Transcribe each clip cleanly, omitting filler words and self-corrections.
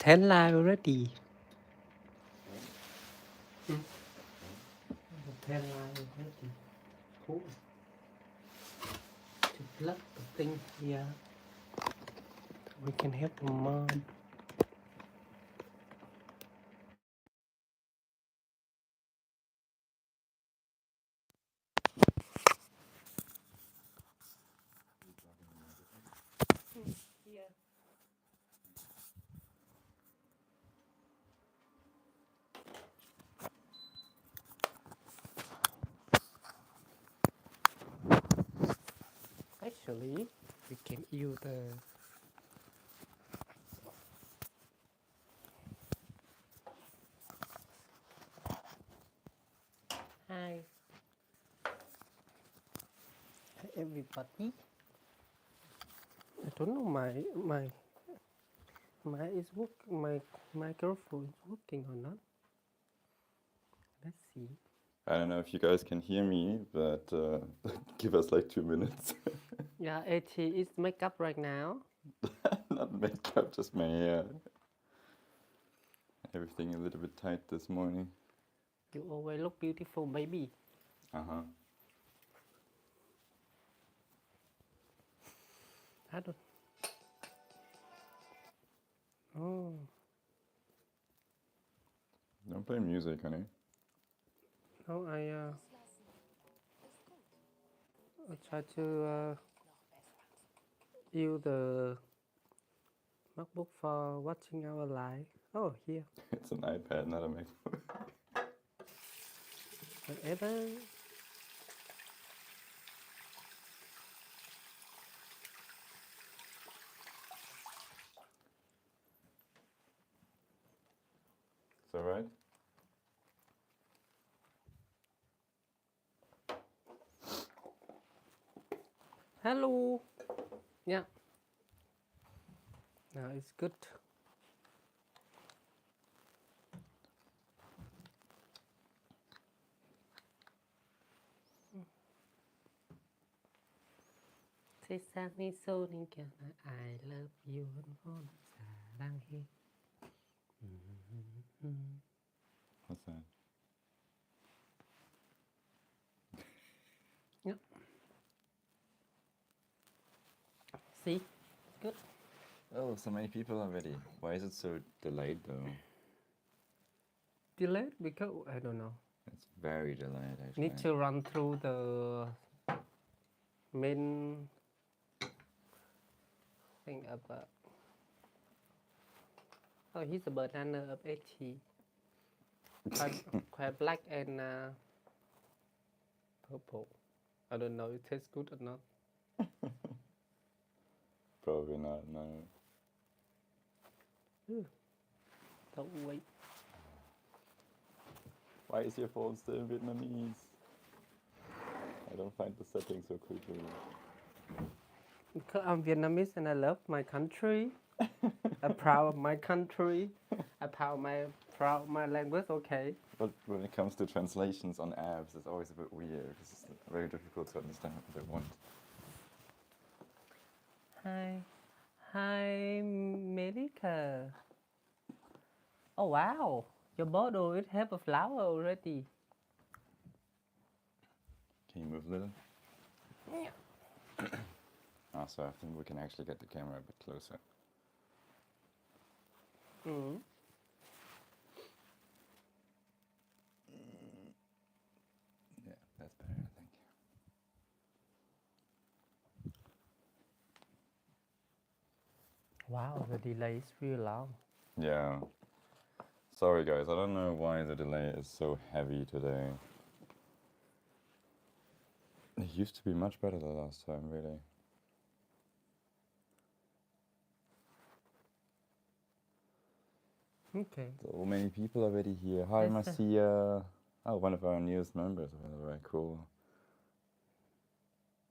10 live already. 10 live already. Cool. To plug the thing here. We can help the mom. Yeah. Actually, we can use the hi everybody. I don't know my is work my microphone is working or not. Let's see. I don't know if you guys can hear me, but give us like 2 minutes. Yeah, Eti is makeup right now. Not makeup, just my hair. Everything a little bit tight this morning. You always look beautiful, baby. Uh-huh. I don't. Oh, Don't play music, honey. no, I try to use the MacBook for watching our live. Oh, here. It's an iPad, not a MacBook. Whatever. It's alright? Hello. Yeah. Now it's good. 세상이 소리잖아. I love you. 사랑해. What's that? Yeah. See? Good. Oh, so many people already. Why is it so delayed though? Delayed because I don't know. It's very delayed actually. Need to run through the main thing about. Oh, he's a banana of Eti. Quite black and purple. I don't know. It tastes good or not. Probably not, no. Don't wait. Why is your phone still in Vietnamese? I don't find the settings so quickly. Because I'm Vietnamese and I love my country. I'm proud of my country. I'm proud of my language. Okay. But when it comes to translations on apps, it's always a bit weird because it's very difficult to understand what they want. Hi, America. Oh wow, your bottle it have a flower already. Can you move a little? Ah, so I think we can actually get the camera a bit closer. Mm. Yeah, that's better, I think. Wow, the delay is real long. Yeah. Sorry guys, I don't know why the delay is so heavy today. It used to be much better the last time, really. Okay. So many people already here. Hi, Yes, Marcia. Oh, one of our newest members, by the way. Cool.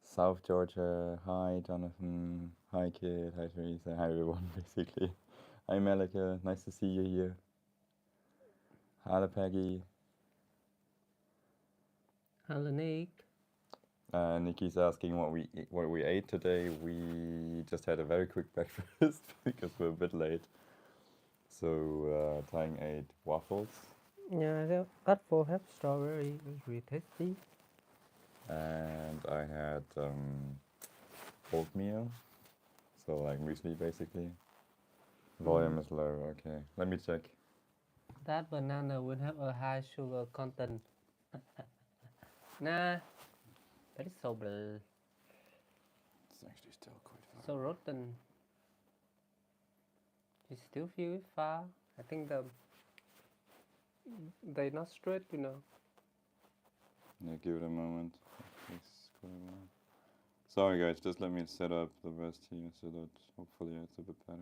South Georgia. Hi, Jonathan. Hi, Kid. Hi, Teresa. Hi, everyone, basically. Hi, Malika. Nice to see you here. Hello, Peggy. Hello, Nick. Nikki's asking what we ate today. We just had a very quick breakfast because we're a bit late. So, Tang ate waffles, Yeah, the got for have strawberry. It was really tasty. and I had oatmeal, so like muesli basically. Volume is low, okay. Let me check. That banana will have a high sugar content. Nah, that is so blah, It's actually still quite far. so rotten. You still feel it far? I think they're not straight, you know. Yeah, give it a moment. It's quite a while. Sorry guys, just let me set up the rest here so that hopefully it's a bit better.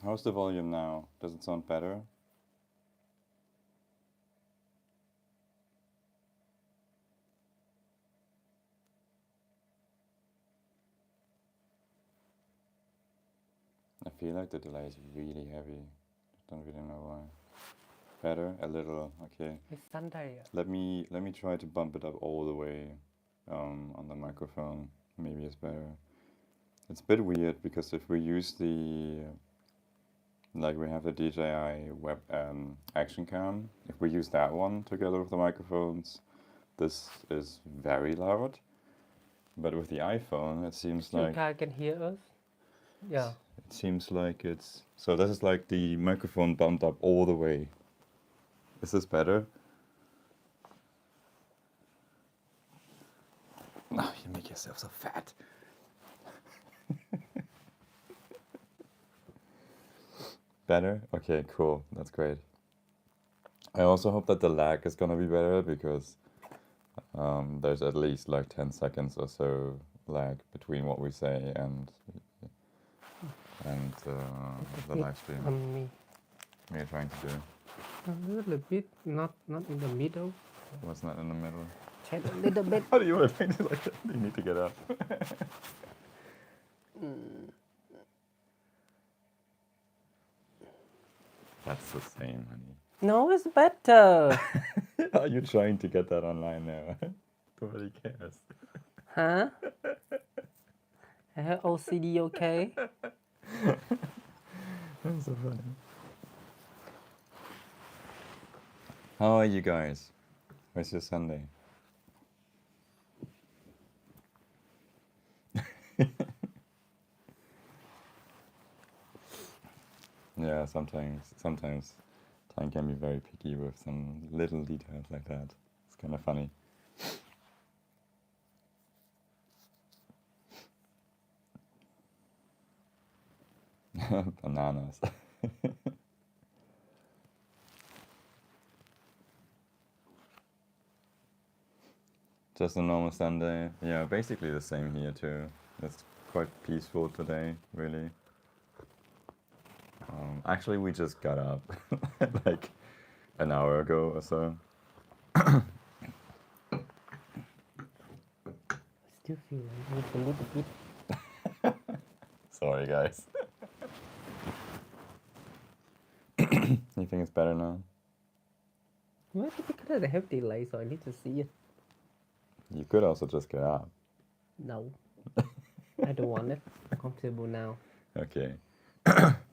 How's the volume now? Does it sound better? I feel like the delay is really heavy. Don't really know why. Better? A little, okay. It's Sunday. Let me try to bump it up all the way on the microphone. Maybe it's better. It's a bit weird because if we use the like we have the DJI web action cam, if we use that one together with the microphones, this is very loud. But with the iPhone, it seems You like guys can hear us? Yeah. it seems like it's so. This is like the microphone bumped up all the way. Is this better? No, you make yourself so fat. Better? Okay, cool. That's great. I also hope that the lag is gonna be better because there's at least like 10 seconds or so lag between what we say and the live stream. On me. We're trying to do. A little bit, not in the middle. What's not in the middle? Just a little bit. How do you want to paint it like that? You need to get up. That's the same, honey. No, it's better. Are you trying to get that online now? Nobody cares. Huh? I have OCD, okay? That's so funny. How are you guys? Where's your Sunday? Yeah, sometimes time can be very picky with some little details like that. It's kind of funny. Bananas. Just a normal Sunday. Yeah, basically the same here too. It's quite peaceful today, really. Actually, we just got up like an hour ago or so. Still feel like it's a little bit. Sorry, guys. You think it's better now? Maybe because I have delay, so I need to see it. You could also just get up. No. I don't want it. I'm comfortable now. Okay.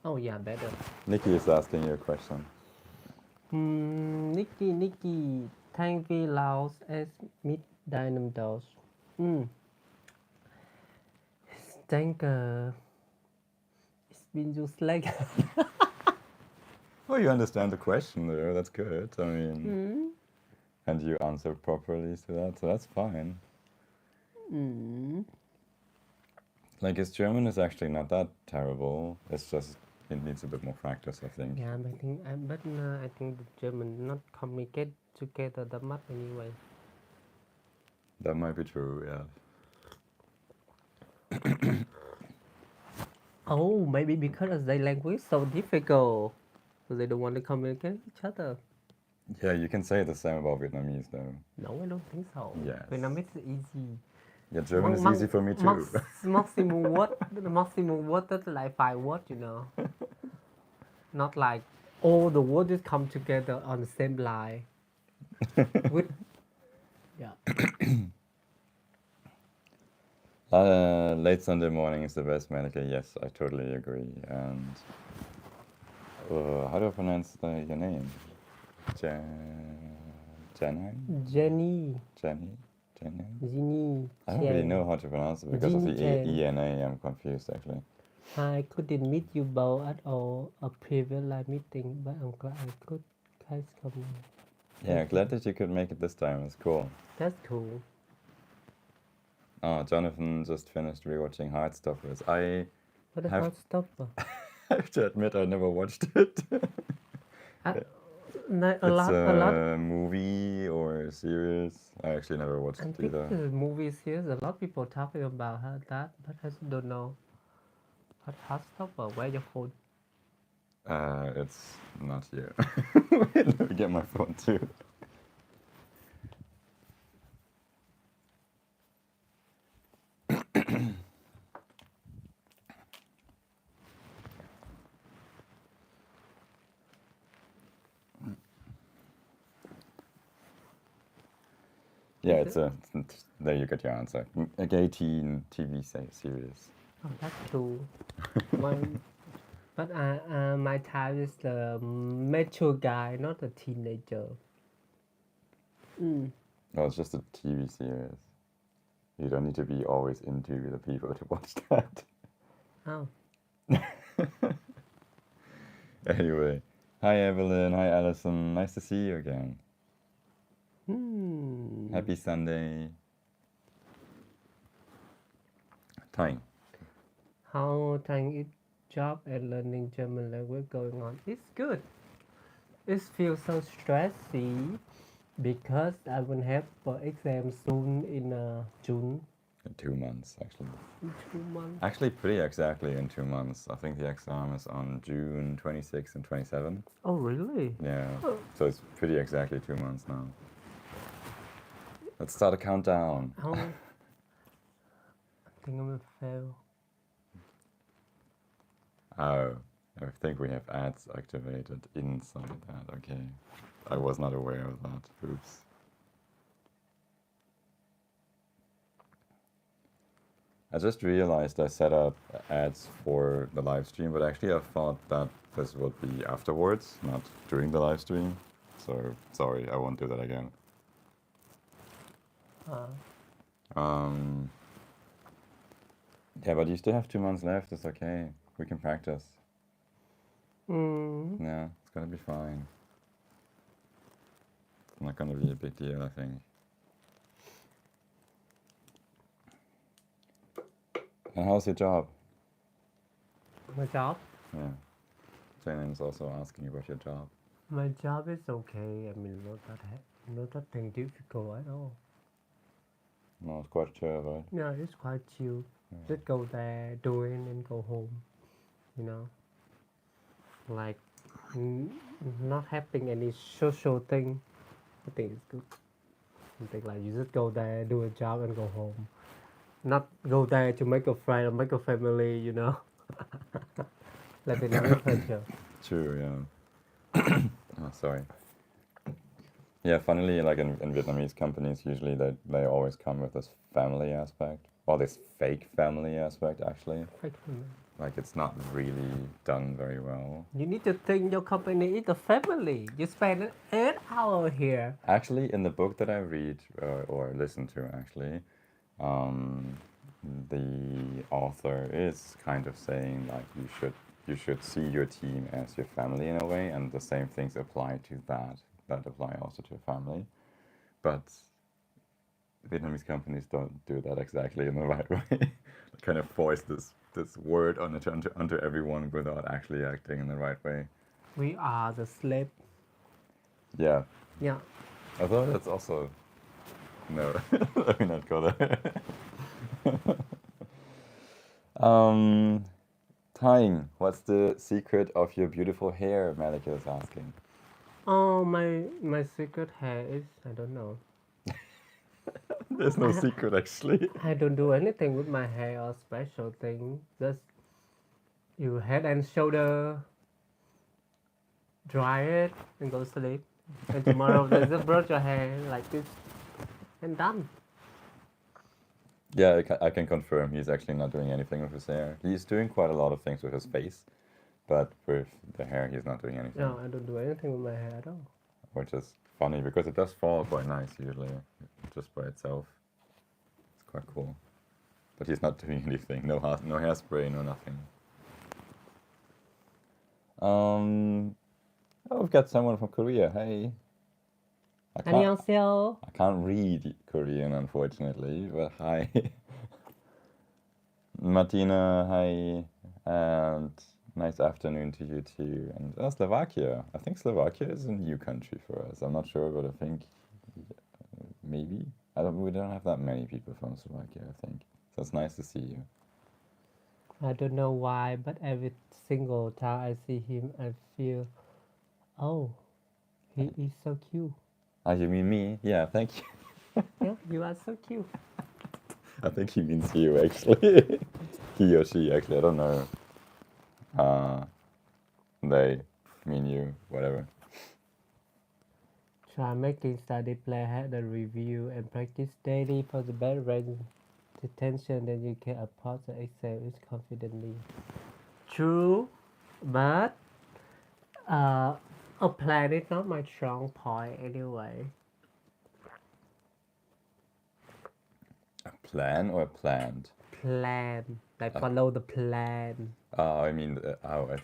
Oh yeah, better. Nikki is asking you a question. Nikki, thank we Laos as mid dynam dos. Thank it's been just like Oh, you understand the question there. That's good. I mean, and you answer properly to that, so that's fine. Like his German is actually not that terrible. It's just it needs a bit more practice, I think. yeah, but I think the German not communicate together that much anyway. That might be true, yeah. Oh, maybe because their language is so difficult, so they don't want to communicate with each other. Yeah, you can say the same about Vietnamese though. No, I don't think so. Yes. Vietnamese is easy. Yeah, German is easy for me too. Maximum word, that's like 5 words, you know. Not like all the words come together on the same line. With yeah. Late Sunday morning is the best, Monica. Yes, I totally agree. And how do I pronounce your name? Jenny? Jenny. Jenny? Ginny. I don't really know how to pronounce it because of the ENA. I'm confused actually. I couldn't meet you both at all a previous live meeting, but I'm glad I could guys come in. Yeah, glad that you could make it this time. It's cool. That's cool. Oh, Jonathan just finished rewatching Heartstoppers. What a Have- Heartstopper? I have to admit I never watched it. A It's lot. a movie or a series. I actually never watched I it think either. the movie series, a lot of people talking about that, but I don't know. What Heartstopper? Where your phone? It's not here. Wait, let me get my phone too. Yeah, it's there you get your answer. A gay teen TV series. Oh, that's cool. But my type is the mature guy, not a teenager. No, it's just a TV series. You don't need to be always into the people to watch that. Oh. Anyway, hi Evelyn, hi Alison, nice to see you again. Happy Sunday. Thanh. How Thanh is job and learning German language going on? It's good. It feels so stressy because I will have an exam soon in June. In 2 months, actually. In 2 months. Actually, pretty exactly in 2 months. I think the exam is on June 26 and 27. Oh, really? Yeah. So it's pretty exactly 2 months now. Let's start a countdown. Oh. I think I'm gonna fail. Oh, I think we have ads activated inside that. Okay. I was not aware of that. Oops. I just realized I set up ads for the live stream, but actually I thought that this would be afterwards, not during the live stream. So sorry, I won't do that again. Yeah, but you still have 2 months left. It's okay. We can practice. Yeah, it's gonna be fine. It's not gonna be a big deal, I think. And how's your job? My job? Yeah. Jane is also asking about your job. My job is okay. I mean, not that thing difficult at all. No, it's quite chill, right? Yeah, it's quite chill. Just go there, do it, and go home. You know, like not having any social thing. I think it's good. Something like you just go there, do a job, and go home. Not go there to make a friend or make a family. You know, like another culture. True, yeah. Oh, sorry. Yeah, funnily, like in Vietnamese companies, usually they always come with this family aspect, or this fake family aspect, actually. Like, it's not really done very well. You need to think your company is a family. You spend 8 hours here. Actually, in the book that I read or listen to, actually, the author is kind of saying like you should see your team as your family in a way, and the same things apply to that apply also to family. But Vietnamese companies don't do that exactly in the right way. They kind of force this word onto everyone without actually acting in the right way. We are the slave. Yeah. Yeah. Although that's also no. Let me not go there. Tying, what's the secret of your beautiful hair? Malika is asking. Oh, my secret hair is, I don't know. There's no secret actually. I don't do anything with my hair or special thing. Just you head and shoulder, dry it, and go sleep. And tomorrow just brush your hair like this, and done. Yeah, I can confirm he's actually not doing anything with his hair. He's doing quite a lot of things with his face, but with the hair, he's not doing anything. No, I don't do anything with my hair at all. Which is funny because it does fall quite nice usually, just by itself. It's quite cool. But he's not doing anything. No hairspray, no nothing. Oh, we've got someone from Korea. Hey. 안녕하세요. I can't read Korean, unfortunately, but hi. Martina, hi. And nice afternoon to you too. And Slovakia. I think Slovakia is a new country for us. I'm not sure, but I think maybe. We don't have that many people from Slovakia, I think. So it's nice to see you. I don't know why, but every single time I see him, I feel, oh, he is so cute. Ah, you mean me? Yeah, thank you. Yeah, you are so cute. I think he means you, actually. He or she, actually, I don't know. They mean you, whatever. Try making study plan, have the review, and practice daily for the better retention. Then you can approach the exam confidently. True, but a plan is not my strong point anyway. A plan or a plant? Plan, like follow the plan. Oh, I mean,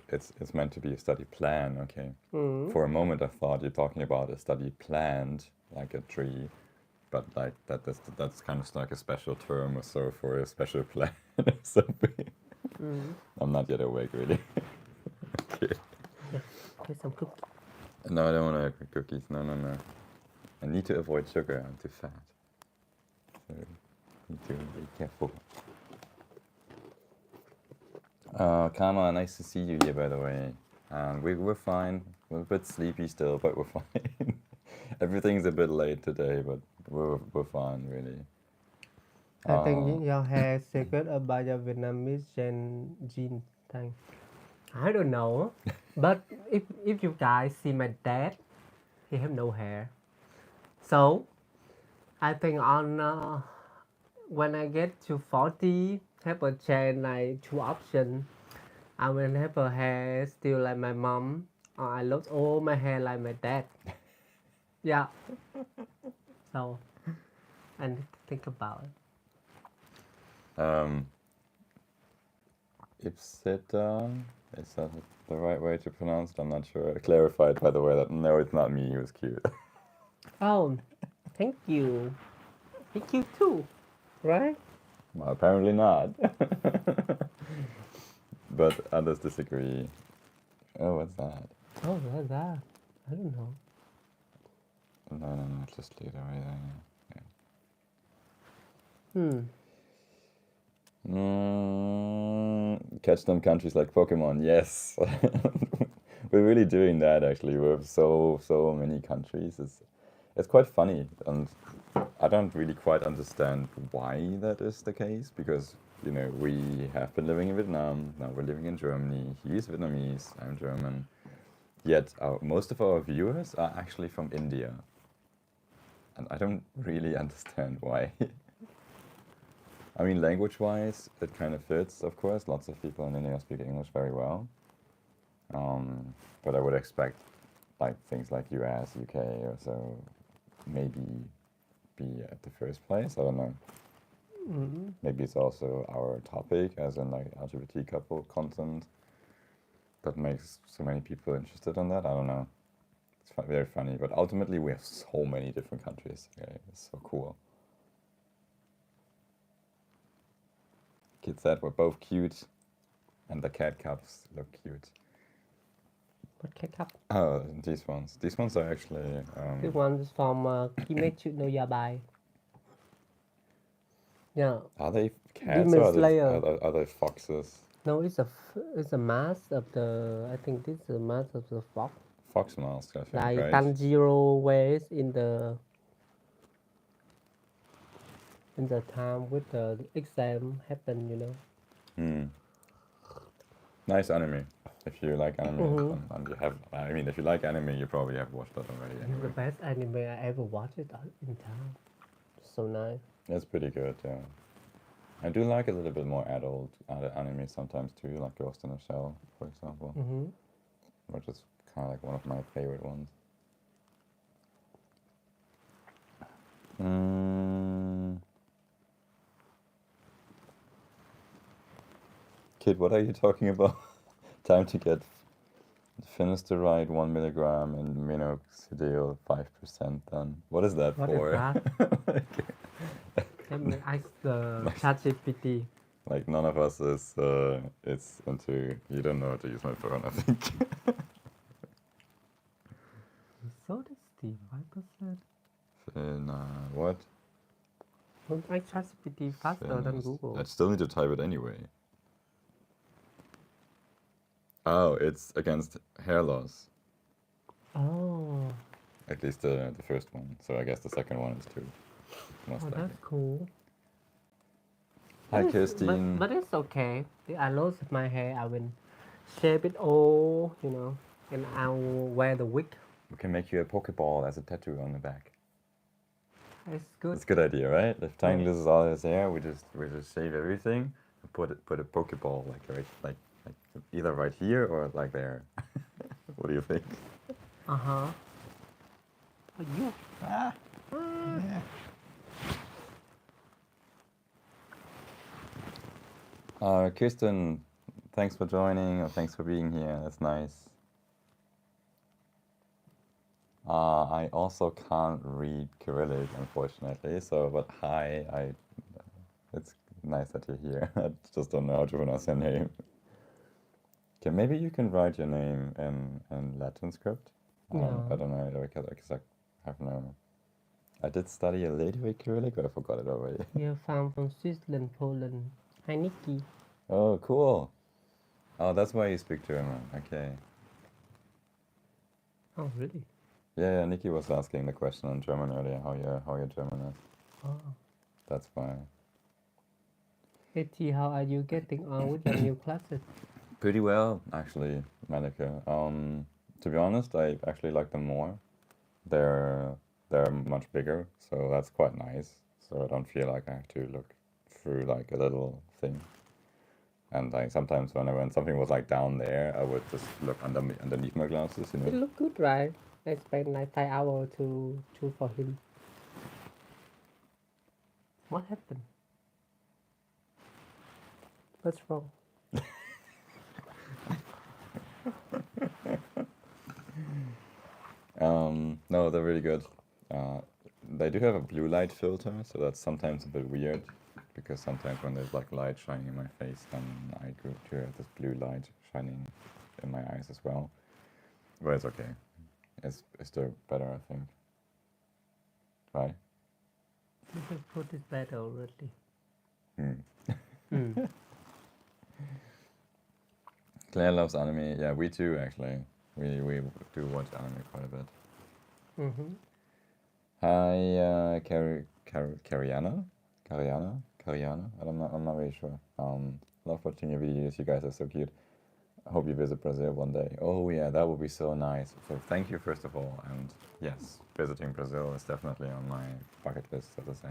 it's meant to be a study plan, okay. For a moment I thought you're talking about a study plant, like a tree, but like that's kind of like a special term or so for a special plan or something. I'm not yet awake, really. Okay. Here's some cookies. No, I don't want to cookies. No. I need to avoid sugar. I'm too fat. So need to be careful. Karma, nice to see you here, by the way. We're fine. We're a bit sleepy still, but we're fine. Everything's a bit late today, but we're fine, really. I think your hair is secret about your Vietnamese gene thing. I don't know, but if you guys see my dad, he have no hair. So I think on when I get to 40, have a change like two options. I will have a hair still like my mom, or I lost all my hair like my dad. Yeah. So I need to think about it. Ipsita, is that the right way to pronounce it? I'm not sure. I clarified, by the way, that no, it's not me. He was cute. Oh, thank you. Thank you too, right? Well, apparently not. But others disagree. Oh, what's that? Oh, what's that? I don't know. No, just leave it right there. Catch them countries like Pokemon, yes. We're really doing that, actually. We have so many countries. It's quite funny, and I don't really quite understand why that is the case, because, you know, we have been living in Vietnam, now we're living in Germany, he's Vietnamese, I'm German, yet most of our viewers are actually from India. And I don't really understand why. I mean, language-wise, it kind of fits, of course. Lots of people in India speak English very well. But I would expect like things like US, UK or so maybe be at the first place. I don't know. Maybe it's also our topic, as in like LGBT couple content, that makes so many people interested in that. I don't know. It's very funny, but ultimately we have so many different countries. Okay? It's so cool. Kid said we're both cute, and the cat cups look cute. What cat cup? Oh, these ones. These ones are actually. This one is from Kimetsu no Yabai. Yeah. Are they cats Demon or Slayer. are they foxes? No, it's a mask of the. I think this is a mask of the fox. Fox mask, I think, Like right? Tanjiro wears in the time with the exam happen, you know. Nice anime. If you like anime, Mhm. and you have, I mean, if you like anime, you probably have watched that already It's the anyway. best anime I ever watched it in town. So nice. It's pretty good, yeah. I do like a little bit more adult anime sometimes too, like Ghost in a Shell, for example, Mm-hmm. which is kind of like one of my favorite ones. Kid, what are you talking about? Time to get finasteride 1 milligram and minoxidil 5% done. What is that What is for? that? Let me ask the like, ChatGPT. like none of us is it's into. You don't know how to use my phone, I think. So tasty, 5%. What? Don't make ChatGPT faster than Google. I still need to type it anyway. Oh, it's against hair loss. Oh, At least the first one. So I guess the second one is too. Most oh, likely. that's cool. Hi, But Kirstine. but it's okay. If I lose my hair, I will shape it all, and I'll wear the wig. We can make you a Pokeball as a tattoo on the back. It's good. That's a good idea, right? If Tiny Yeah. loses all his hair, we just shave everything and put a Pokeball like either right here or like there. What do you think? Uh-huh. Oh, you. Yeah. Kirsten, thanks for joining or thanks for being here. That's nice. I also can't read Cyrillic, unfortunately. So, but hi, it's nice that you're here. I just don't know how to pronounce your name. Okay, maybe you can write your name in Latin script. Yeah. I don't know because I have no. I did study a little bit Cyrillic, but I forgot it already. You're found from Switzerland, Poland. Hi, Nikki. Oh, cool. Oh, that's why you speak German. Okay. Oh, really? Yeah, Nikki was asking the question in German earlier, how your German is. Oh. That's why. Eti, how are you getting on with your new classes? Pretty well, actually, Malika. To be honest, I actually like them more. They're they're much bigger, so that's quite nice. So I don't feel like I have to look through like a little thing. And like sometimes when something was like down there, I would just look underneath my glasses, you It know. look good, right? I spent like 5 hours to choose for him. What happened? What's wrong? No, they're really good. Uh, they do have a blue light filter, so that's sometimes a bit weird because sometimes when there's like light shining in my face, then I do have this blue light shining in my eyes as well. But it's okay. It's still better, I think. Right? You just put this better already. Hmm. Claire loves anime. Yeah, we too actually. We do watch anime quite a bit. Mm-hmm. Hi, Cariana? Cariana? I'm not really sure. Love watching your videos. You guys are so cute. I hope you visit Brazil one day. Oh yeah, that would be so nice. So thank you first of all, and yes, visiting Brazil is definitely on my bucket list, so to say.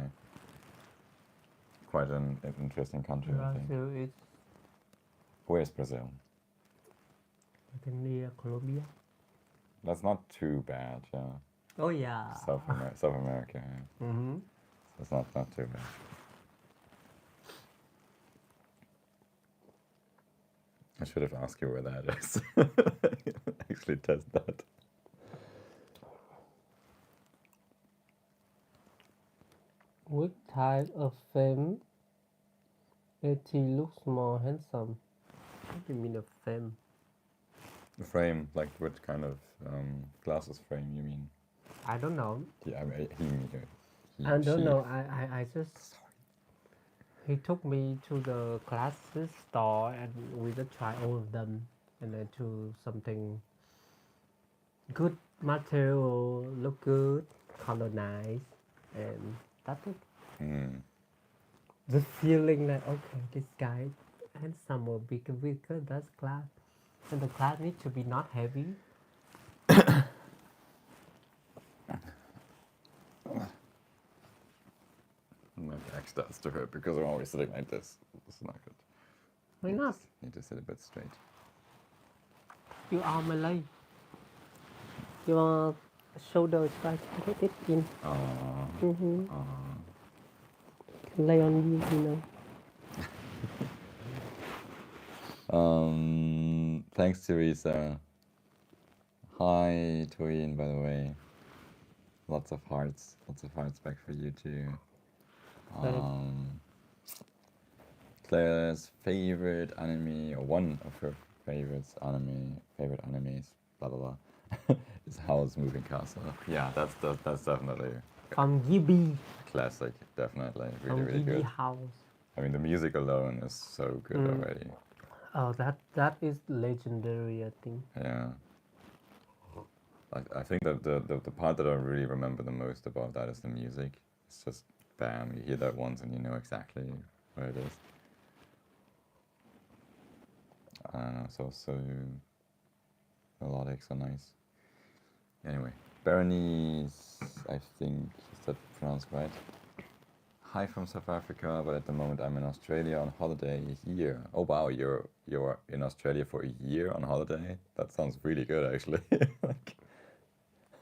Quite an interesting country, I think. Brazil is Where's Brazil? I think near Colombia. That's not too bad, yeah. Oh yeah. South America, yeah. Mm-hmm. So it's not too bad. I should have asked you where that is. Actually test that. Which type of femme Eti looks more handsome? What do you mean a femme? The frame, like what kind of glasses frame you mean? I don't know. Yeah, I mean, he, I don't she. know. I just he took me to the classes store and we just try all of them and then choose something good material, look good, color nice, and that's it. Mm. The feeling that okay, this guy handsome or bigger, that's class. And the class needs to be not heavy. My back starts to hurt because I'm always sitting like this. It's not good. Why not? Need to sit a bit straight. You are Malay. Your shoulder is right. Get it in. Aww. Lay on you, you know. Thanks, Teresa. Hi, Toyin, by the way. Lots of hearts back for you too. Claire's favorite anime, or one of her favorite animes, blah blah blah, is Howl's Moving Castle. Yeah, that's definitely From Gibi. classic. Definitely, really From really Gibi good. House. I mean, the music alone is so good already. Oh, that is legendary, I think. Yeah. I think that the part that I really remember the most about that is the music. It's just bam, you hear that once and you know exactly where it is. I don't know, so melodic, so nice. Anyway, Berenice, I think, is that pronounced right? Hi from South Africa, but at the moment I'm in Australia on holiday here. Oh wow, you're in Australia for a year on holiday? That sounds really good actually.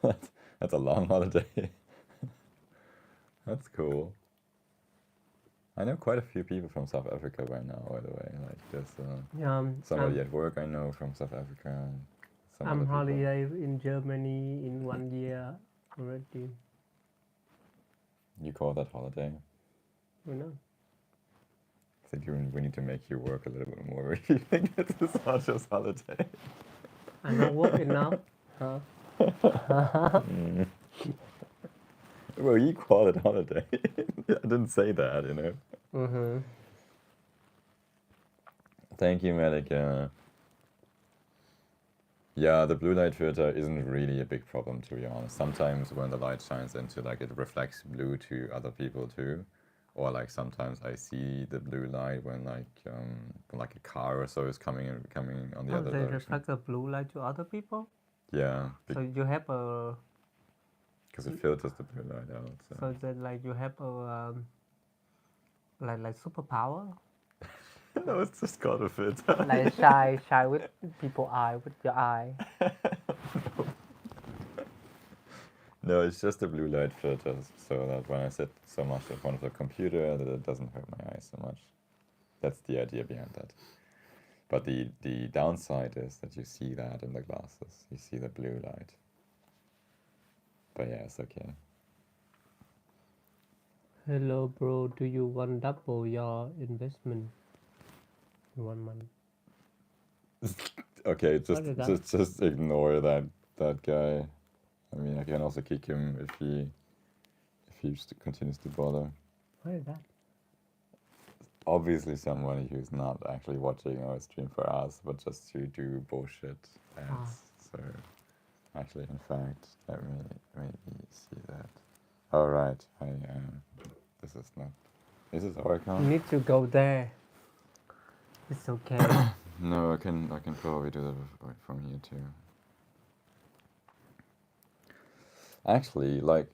That's a long holiday. That's cool. I know quite a few people from South Africa by now, by the way. Like there's somebody at work I know from South Africa. Some I'm other people. holiday in Germany in 1 year already. You call that holiday? You know. I think we need to make you work a little bit more if you think this is not just holiday. I'm not working now. Huh? Well, you call it holiday. I didn't say that, you know. Mm-hmm. Thank you, Malika. Yeah, the blue light filter isn't really a big problem, to be honest. Sometimes when the light shines into, like, it reflects blue to other people too. Or like sometimes I see the blue light when like a car or so is coming on the other They direction. reflect the blue light to other people? Yeah. So you have a... Because it filters the blue light out. So then like you have a... like superpower? No, it's just called a filter. Like shy with people's eye, with your eye. No, it's just a blue light filter, so that when I sit so much in front of the computer, that it doesn't hurt my eyes so much. That's the idea behind that. But the downside is that you see that in the glasses. You see the blue light. But yeah, it's okay. Hello, bro. Do you want double your investment in 1 month? Okay, just ignore that guy. I mean, I can also kick him if he continues to bother. What is that? Obviously, somebody who's not actually watching our stream for us, but just to do bullshit ads. So, actually, in fact, let me see that. All right, this is not. Is this our account? You need to go there. It's okay. No, I can probably do that from here too. Actually, like,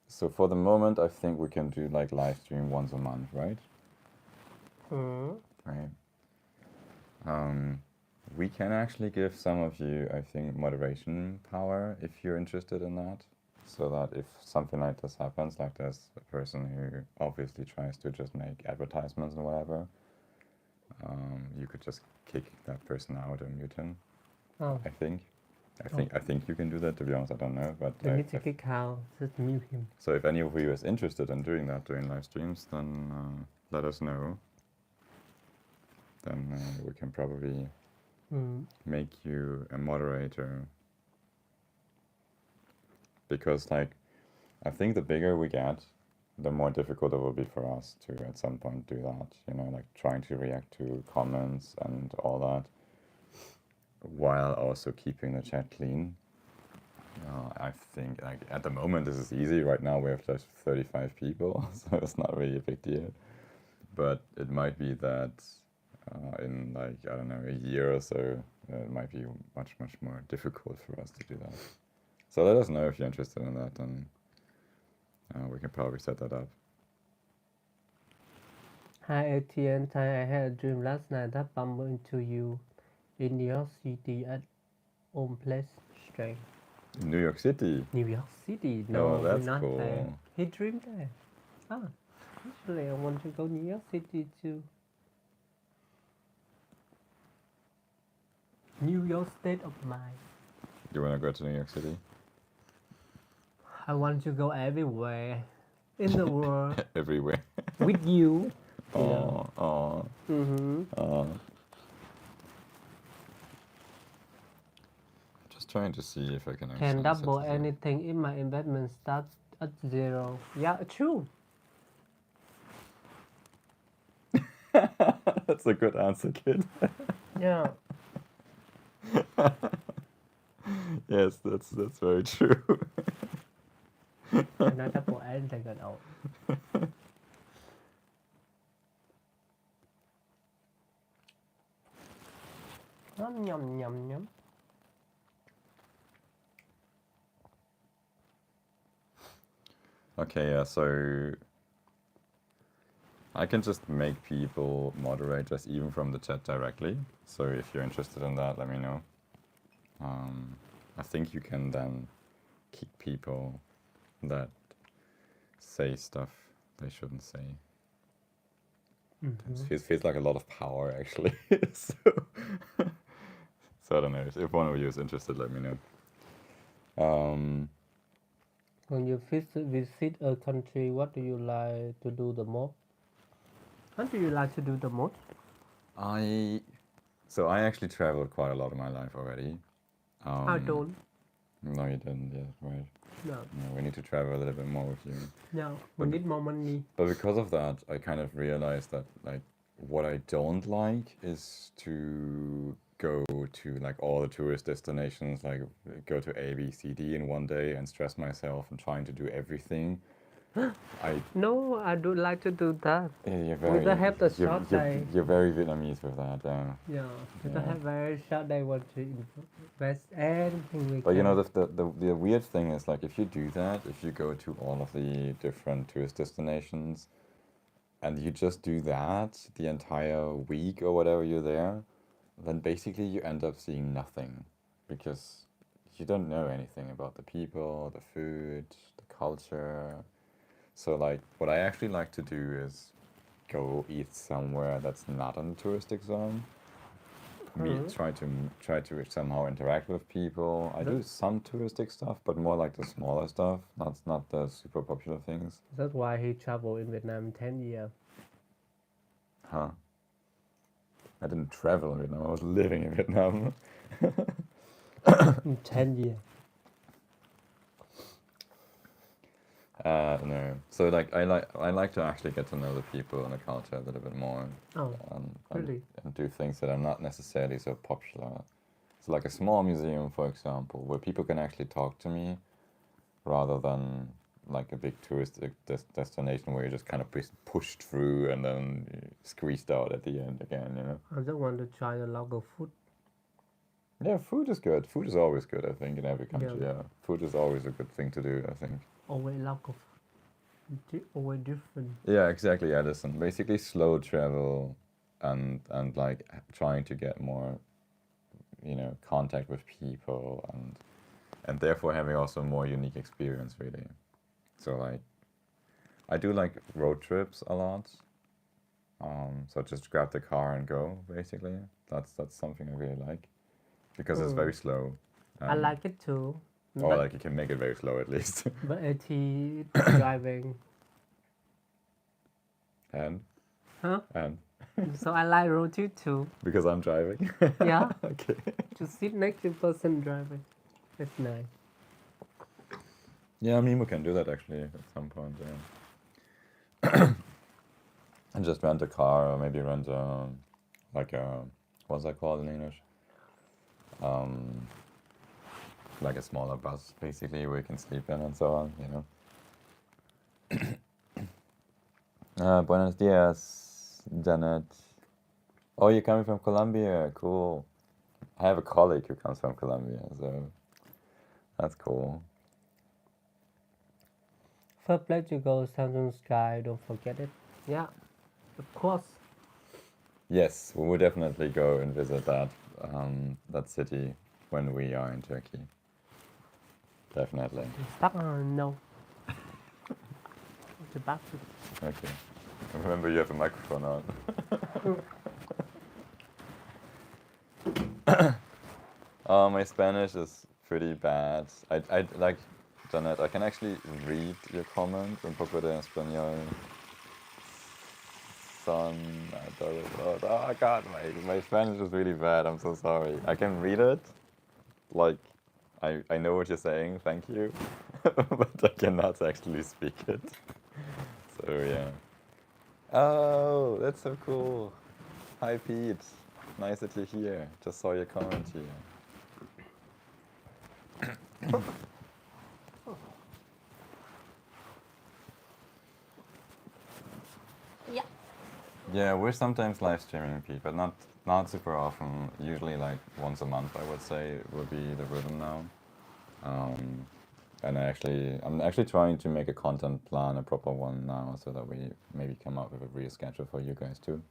so for the moment, I think we can do like live stream once a month, right? Right. We can actually give some of you, I think, moderation power if you're interested in that. So that if something like this happens, like there's a person who obviously tries to just make advertisements and whatever, you could just kick that person out or mute him. Oh. I think you can do that. To be honest, I don't know, but You need to kick out. Just mute him. So if any of you is interested in doing that during live streams, then let us know. Then we can probably make you a moderator. Because, like, I think the bigger we get, the more difficult it will be for us to at some point do that. You know, like trying to react to comments and all that, while also keeping the chat clean. I think, like, at the moment this is easy. Right now we have just 35 people, so it's not really a big deal. But it might be that in like, I don't know, a year or so, it might be much more difficult for us to do that. So let us know if you're interested in that, and we can probably set that up. Hi Eti Thanh, I had a dream last night that bumped into you in New York City at Home Place Strange. New York City. New York City? No, Oh, we're that's not cool. there. He dreamed there. Ah, actually, I want to go New York City too. New York state of mind. You want to go to New York City? I want to go everywhere in the world Everywhere. with you. You know. Oh. Just trying to see if I can actually Can set double this up. anything if my investment starts at zero. Yeah, true. That's a good answer, kid. Yeah. Yes, that's very true. Can I double anything at all? Yum yum yum yum. Okay, yeah, so I can just make people moderators even from the chat directly. So if you're interested in that, let me know. I think you can then kick people that say stuff they shouldn't say. It feels like a lot of power, actually. so I don't know. If one of you is interested, let me know. When you visit a country, what do you like to do the most? What do you like to do the most? I actually traveled quite a lot in my life already. I don't. No, you didn't yet, right? No. No, we need to travel a little bit more with you. No, we need more money. But because of that, I kind of realized that like what I don't like is to go to like all the tourist destinations, like go to A, B, C, D in one day and stress myself and trying to do everything. No, I do like to do that. Yeah, you're We don't have the short day. You're very Vietnamese with that. Yeah, we don't have very short day. Want to invest anything we But can. you know, the weird thing is like if you do that, if you go to all of the different tourist destinations, and you just do that the entire week or whatever you're there, then basically you end up seeing nothing because you don't know anything about the people, the food, the culture. So like what I actually like to do is go eat somewhere that's not on the touristic zone. Try to somehow interact with people. I do some touristic stuff, but more like the smaller stuff, not the super popular things. That's why he traveled in Vietnam 10 years. Huh? I didn't travel in Vietnam. I was living in Vietnam. 10 years. No. So like I like to actually get to know the people and the culture a little bit more. Oh, really? And do things that are not necessarily so popular. So like a small museum, for example, where people can actually talk to me, rather than like a big tourist destination where you're just kind of pushed through and then squeezed out at the end again. You know. I just want to try the local food. Yeah, food is good. Food is always good, I think, in every country. Yeah. Yeah, food is always a good thing to do, I think. Always local food. Always different. Yeah, exactly. Yeah, listen, basically slow travel and like trying to get more, you know, contact with people and therefore having also more unique experience, really. So like, I do like road trips a lot. So just grab the car and go, basically. That's something I really like because it's very slow. I like it too. Or like you can make it very slow at least. But Eti driving. And? Huh? And? So I like road trip too. Because I'm driving? Yeah. Okay. To sit next to person driving. It's nice. Yeah, Mimo can do that actually at some point, yeah. And just rent a car or maybe rent like a, what's that called in English? Like a smaller bus, basically, where you can sleep in and so on, you know. Buenos dias, Janet. Oh, you're coming from Colombia. Cool. I have a colleague who comes from Colombia, so that's cool. First place to go, Samsung Sky. Don't forget it. Yeah, of course. Yes, we will definitely go and visit that city when we are in Turkey. Definitely. Stop. No. It's about to. Okay. Remember, you have a microphone on. My Spanish is pretty bad. I like, Janet, I can actually read your comment un poco de español. Son, oh God, my Spanish is really bad. I'm so sorry. I can read it, like, I know what you're saying. Thank you, but I cannot actually speak it. So yeah. Oh, that's so cool. Hi Pete, nice that you're here. Just saw your comment here. Yeah. Yeah, we're sometimes live streaming, Pete, but not super often. Usually like once a month, I would say, would be the rhythm now. And I'm actually trying to make a content plan, a proper one now, so that we maybe come up with a real schedule for you guys too.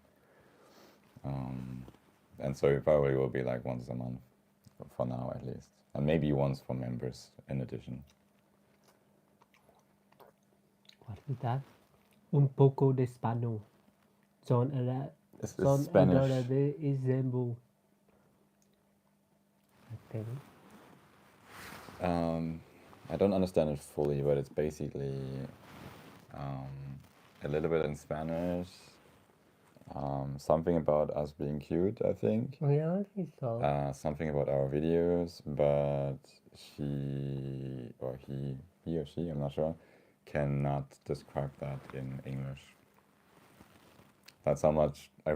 And so it probably will be like once a month, for now at least, and maybe once for members in addition. What is that? Un poco de Spano. Son It's son Spanish. de Izembu. I think. I don't understand it fully, but it's basically a little bit in Spanish. Something about us being cute, I think. Oh, yeah, I think so. Something about our videos, but she or he or she, I'm not sure, cannot describe that in English. That's how much I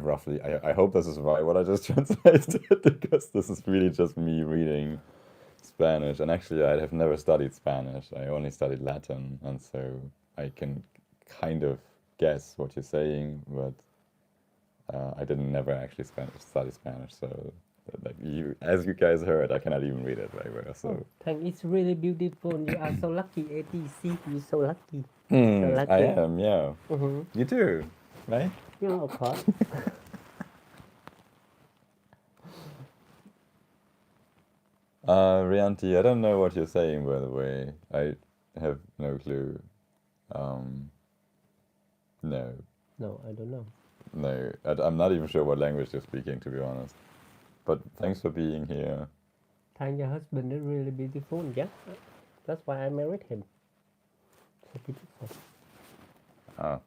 hope this is right what I just translated, because this is really just me reading Spanish. And actually, I have never studied Spanish. I only studied Latin, and so I can kind of guess what you're saying, but I didn't never actually study Spanish. So, like as you guys heard, I cannot even read it very well. So, Oh, thank. It's really beautiful. You are so lucky, Eti. See, you're so lucky. So I lucky. am, yeah. You too, right? You know, of course. Rianti, I don't know what you're saying, by the way. I have no clue. No, No, I don't know. no. I'm not even sure what language you're speaking, to be honest. But thanks for being here. Thank your husband is really beautiful. Yeah, that's why I married him. So beautiful. Ah.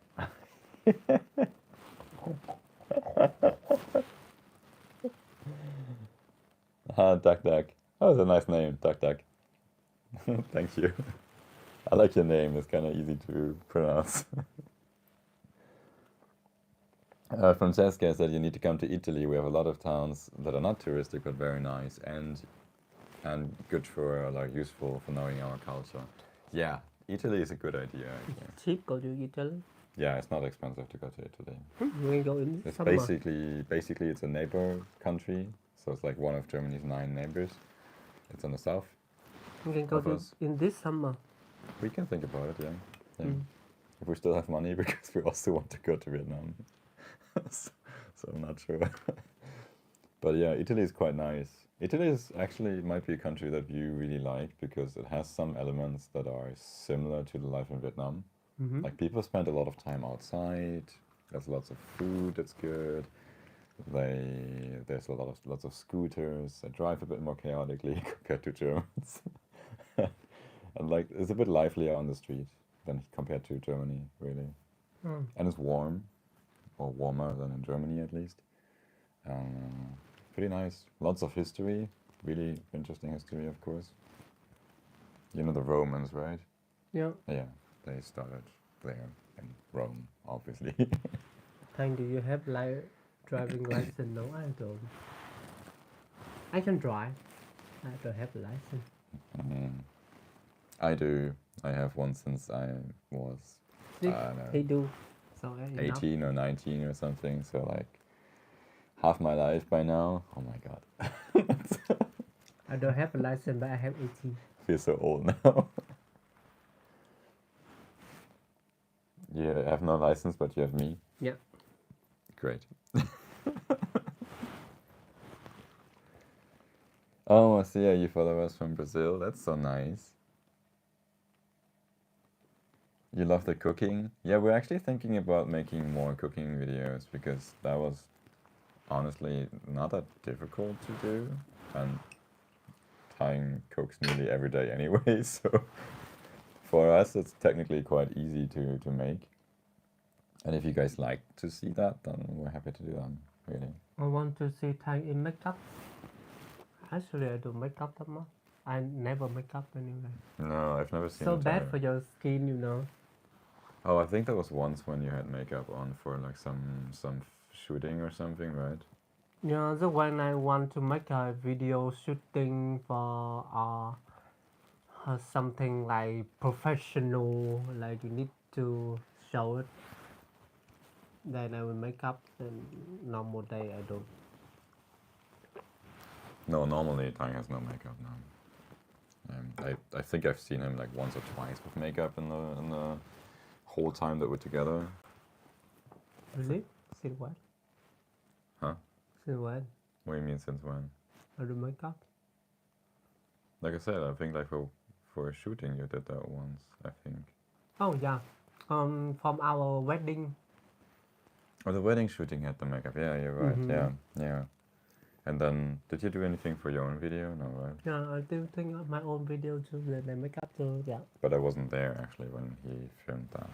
Duck Duck. Oh, that's a nice name, Duck Duck. Thank you. I like your name. It's kind of easy to pronounce. Francesca said you need to come to Italy. We have a lot of towns that are not touristic but very nice and good for like useful for knowing our culture. Yeah, Italy is a good idea. Actually. Cheap go to Italy. Yeah, it's not expensive to go to Italy. You can go in It's summer. basically it's a neighbor country, so it's like one of Germany's 9 neighbors. It's on the south. You can go of to us. in this summer. We can think about it, yeah. If we still have money, because we also want to go to Vietnam. so I'm not sure. But yeah, Italy is quite nice. Italy is actually might be a country that you really like because it has some elements that are similar to the life in Vietnam. Like people spend a lot of time outside. There's lots of food that's good. There's lots of scooters. They drive a bit more chaotically compared to Germans. And like it's a bit livelier on the street than compared to Germany, really. And it's warm, or warmer than in Germany at least. Pretty nice. Lots of history. Really interesting history, of course. You know the Romans, right? Yeah. Yeah, they started there in Rome, obviously. Thank. Do you have driving license? No, I don't. I can drive. I don't have a license. I do. I have one since I was See, I don't know, he do. So enough. 18 or 19 or something. So like half my life by now. Oh my god. I don't have a license, but I have 18. Feel so old now. You have no license, but you have me. Yeah. Great. Oh, I see. Yeah, you follow us from Brazil. That's so nice. You love the cooking? Yeah, we're actually thinking about making more cooking videos because that was honestly not that difficult to do, and Tying cooks nearly every day anyway, so for us it's technically quite easy to make. And if you guys like to see that, then we're happy to do that, really. I want to see Thai in makeup. Actually, I do makeup that much. I never make up anyway. No, I've never seen So a bad Thai. for your skin, you know. Oh, I think that was once when you had makeup on for like some shooting or something, right? Yeah, the when I want to make a video shooting for something like professional, like you need to show it. Then I will make up. And normal day I don't. No, normally Tying has no makeup now. I think I've seen him like once or twice with makeup in the whole time that we're together. Really? Since when? Huh? Since when? What do you mean since when? I do makeup. Like I said, I think like for a shooting you did that once, I think. Oh yeah. From our wedding. Oh, the wedding shooting had the makeup. Yeah, you're right. Yeah, yeah. And then, did you do anything for your own video? No, right? Yeah, I do think of my own video too. Then I make up too. Yeah. But I wasn't there actually when he filmed that,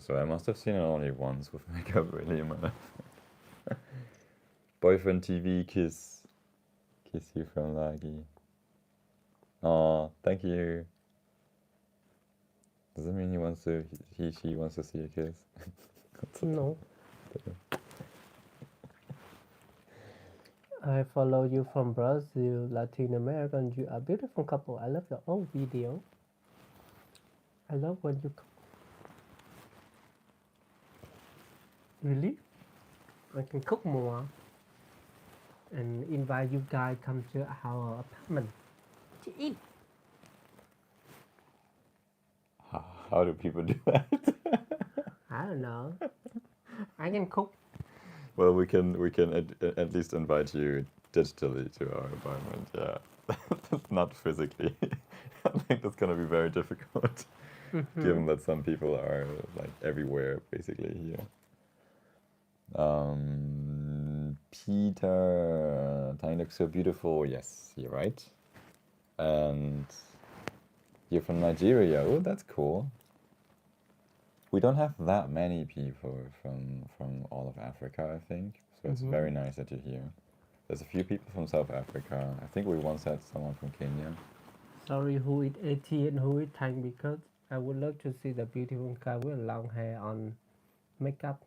so I must have seen it only once with makeup really in my life. Boyfriend TV kiss you from Lagi. Oh, thank you. Does that mean she wants to see a kiss? No. I follow you from Brazil, Latin America, and you are a beautiful couple. I love your old video. I love when you cook. Really? I can cook more and invite you guys come to our apartment to eat. How do people do that? I don't know. I can cook. Well, we can at least invite you digitally to our apartment. Yeah, not physically. I think that's gonna be very difficult, given that some people are like everywhere basically here. Peter, Tiny looks so beautiful. Yes, you're right. And you're from Nigeria. Oh, that's cool. We don't have that many people from all of Africa, I think. So it's very nice that you're here. There's a few people from South Africa. I think we once had someone from Kenya. Sorry, who is Eti and who is Thanh, because I would love to see the beautiful guy with long hair on makeup.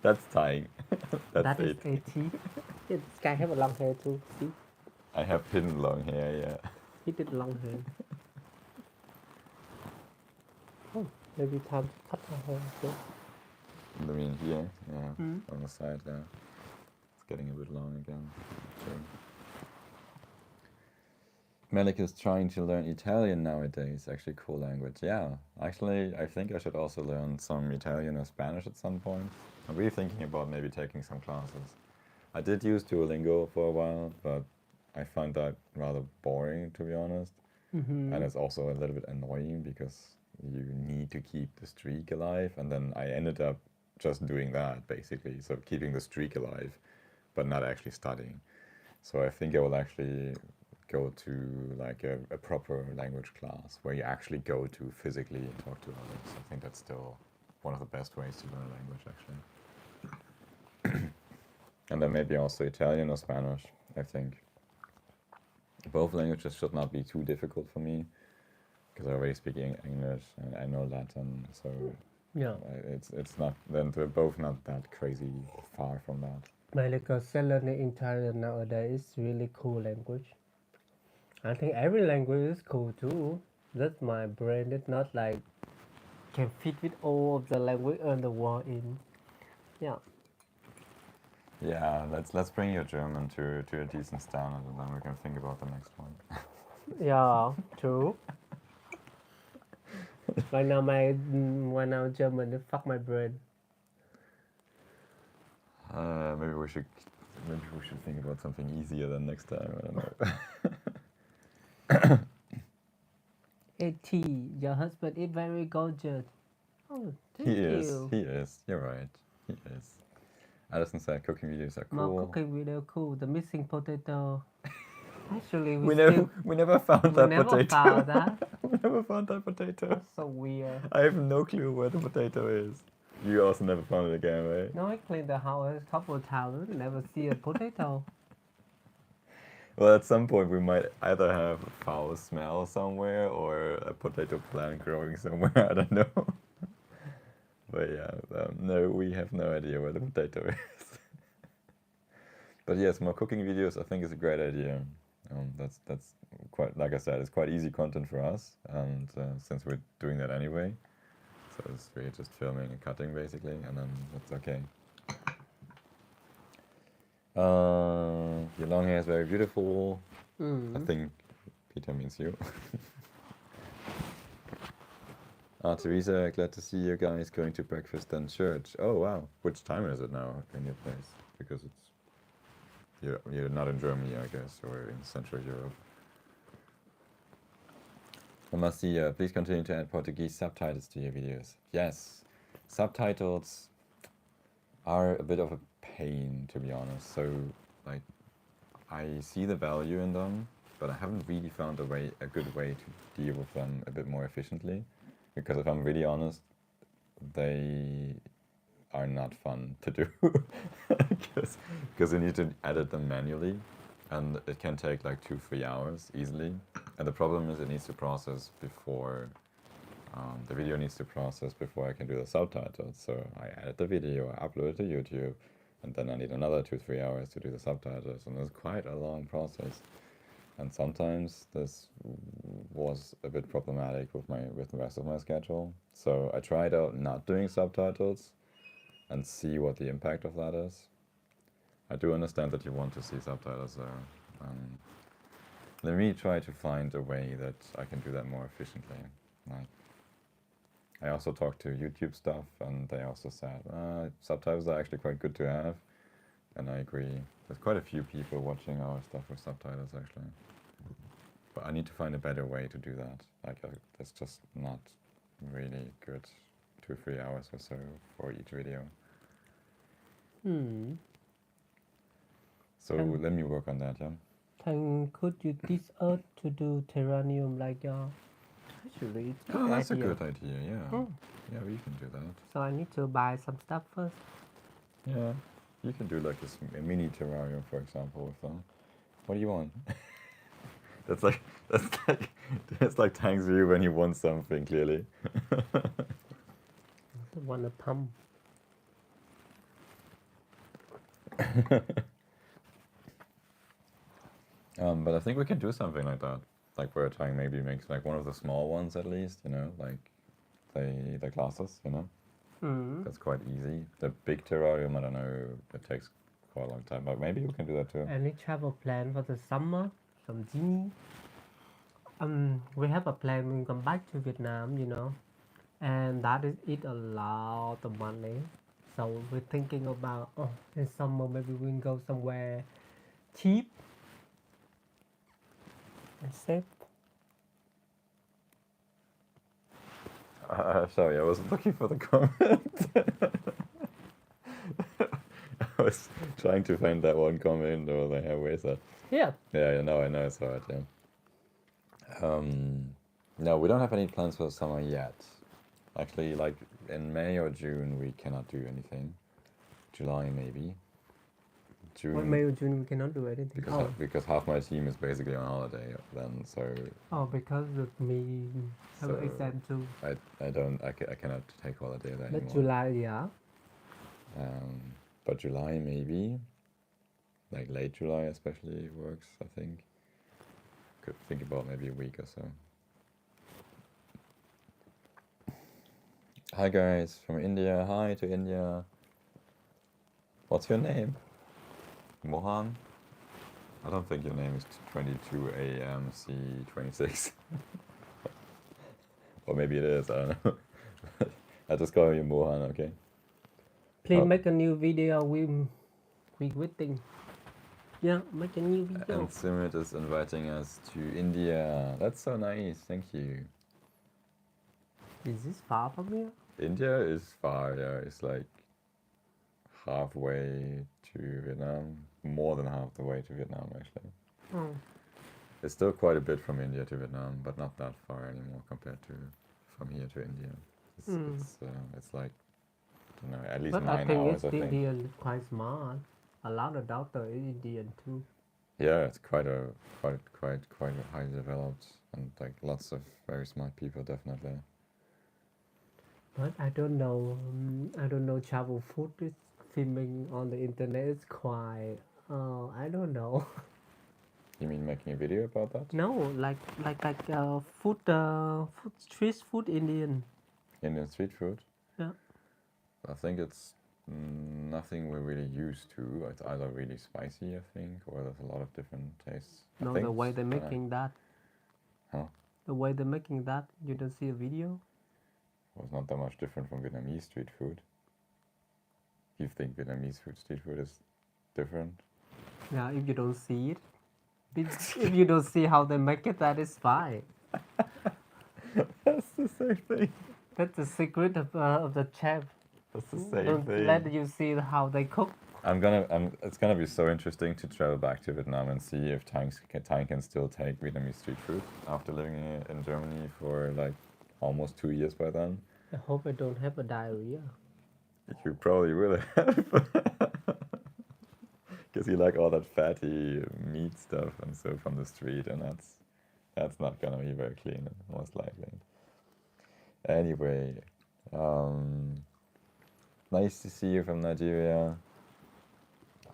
That's Thai. That is Eti. Yeah, this guy have a long hair too. See, I have hidden long hair, yeah. he did long hair. Oh, maybe time to cut her hair too. I mean here, yeah, on the side there. It's getting a bit long again. Sure. Melik is trying to learn Italian nowadays. Actually, cool language. Yeah, actually, I think I should also learn some Italian or Spanish at some point. I'm really thinking about maybe taking some classes. I did use Duolingo for a while, but I find that rather boring, to be honest. And it's also a little bit annoying because you need to keep the streak alive. And then I ended up just doing that, basically. So keeping the streak alive, but not actually studying. So I think I will actually go to like a proper language class where you actually go to physically and talk to others. I think that's still one of the best ways to learn a language, actually. And then maybe also Italian or Spanish, I think. Both languages should not be too difficult for me because I already speak English and I know Latin, so Yeah. it's not, then they're both not that crazy far from that. But because learning Italian nowadays is really cool language. I think every language is cool too. That's my brain. It's not like can fit with all of the language in the world in. Yeah. Yeah, let's bring your German to a decent standard, and then we can think about the next one. Yeah, true. Right now German it fuck my brain. Maybe we should think about something easier than next time. I don't know. Eti, your husband is very gorgeous. Oh, He thank is. you. He is. You're right. He is. Addison said cooking videos are More cool. cooking video cool. The missing potato. Actually, We never found that never potato. found that. We never found that potato. That's so weird. I have no clue where the potato is. You also never found it again, right? No, I cleaned the house a couple of times. Never see a potato. Well, at some point we might either have a foul smell somewhere or a potato plant growing somewhere. I don't know. But yeah, no, we have no idea where the potato is. But yes, more cooking videos I think is a great idea. That's quite, like I said, it's quite easy content for us, and since we're doing that anyway, so we're just filming and cutting basically, and then that's okay. Your long hair is very beautiful. I think Peter means you. Teresa, glad to see you guys going to breakfast and church. Oh wow, which time is it now in your place? Because it's you're not in Germany, I guess, or in Central Europe. Marcia, please continue to add Portuguese subtitles to your videos. Yes, subtitles are a bit of a pain, to be honest. So, like, I see the value in them, but I haven't really found a good way to deal with them a bit more efficiently. Because if I'm really honest, they are not fun to do because you need to edit them manually, and it can take like 2-3 hours easily. And the problem is it needs to process before the video needs to process before I can do the subtitles. So I edit the video, I upload it to YouTube, and then I need another 2-3 hours to do the subtitles, and it's quite a long process. And sometimes this was a bit problematic with the rest of my schedule. So I tried out not doing subtitles and see what the impact of that is. I do understand that you want to see subtitles there. Let me try to find a way that I can do that more efficiently. Like, I also talked to YouTube stuff, and they also said subtitles are actually quite good to have, and I agree. There's quite a few people watching our stuff with subtitles actually, but I need to find a better way to do that. Like, that's just not really good. 2-3 hours or so for each video. So let me work on that, yeah? Thanh, could you teach us to do terrarium like your... Actually, it's a good That's idea. a good idea, yeah. Yeah, we can do that. So I need to buy some stuff first. Yeah, you can do like a mini terrarium, for example, with them. What do you want? that's like Thank's view when he wants something, clearly. I want a pump. But I think we can do something like that. Like we're trying maybe make like one of the small ones at least, you know, like the glasses, you know. That's quite easy. The big terrarium, I don't know, it takes quite a long time, but maybe we can do that too. Any travel plan for the summer from Jimmy? We have a plan when we come back to Vietnam, you know, and that is it a lot of money. So we're thinking about, in summer maybe we can go somewhere cheap and safe. Sorry, I wasn't looking for the comment. I was trying to find that one comment over there. Where is that? Yeah. Yeah, no, I know, I saw it, yeah. No, we don't have any plans for summer yet. Actually, like in May or June, we cannot do anything. July, maybe. June. What May or June we cannot do anything. Because half my team is basically on holiday then, so. Oh, because of me have So an exam too. I cannot take holiday there anymore. But July, yeah. But July maybe, like late July especially works, I think. Could think about maybe a week or so. Hi guys from India. Hi to India. What's your name? Mohan? I don't think your name is 22AMC26. Or maybe it is, I don't know. I just call you Mohan, okay? Please Oh. make a new video. We waiting. Yeah, make a new video. And Sumit is inviting us to India. That's so nice, thank you. Is this far from here? India is far, yeah. It's like halfway to Vietnam. More than half the way to Vietnam, actually. Oh. It's still quite a bit from India to Vietnam, but not that far anymore compared to from here to India. It's like, I don't know, at least But 9 I think hours, it's I think. Indian quite smart. A lot of doctor is Indian too. Yeah, it's quite highly developed and like lots of very smart people, definitely. But I don't know. I don't know. Travel food is filming on the internet is quite. I don't know. You mean making a video about that? No, like food, street food Indian. Indian street food? Yeah. I think it's nothing we're really used to. It's either really spicy, I think, or there's a lot of different tastes. No, the way they're making that. Huh? The way they're making that, you don't see a video. Well, it's not that much different from Vietnamese street food. You think Vietnamese street food is different? Yeah, if you don't see it, if you don't see how they make it, that is fine. That's the same thing. That's the secret of the chef. That's the same Don't thing. let you see how they cook. It's gonna be so interesting to travel back to Vietnam and see if Thanh can still take Vietnamese street food after living in Germany for like almost 2 years by then. I hope I don't have a diarrhea. You probably will have. Because you like all that fatty meat stuff and so from the street, and that's not gonna be very clean, most likely. Anyway, nice to see you from Nigeria.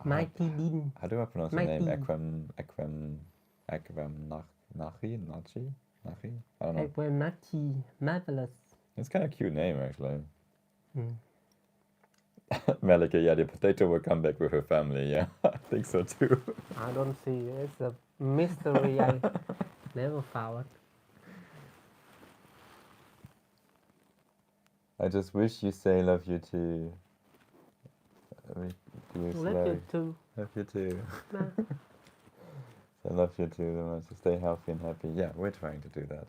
Mighty Din. How do I pronounce your name? Mighty. Nachi? I don't know. Equanati. Marvelous. It's kind of cute name, actually. Hmm. Malika, yeah, the potato will come back with her family, yeah. I think so too. I don't see. It's a mystery I never found. I just wish you say love you too. Love you too. Love you too. Nah. I love you too so much. Stay healthy and happy. Yeah, we're trying to do that.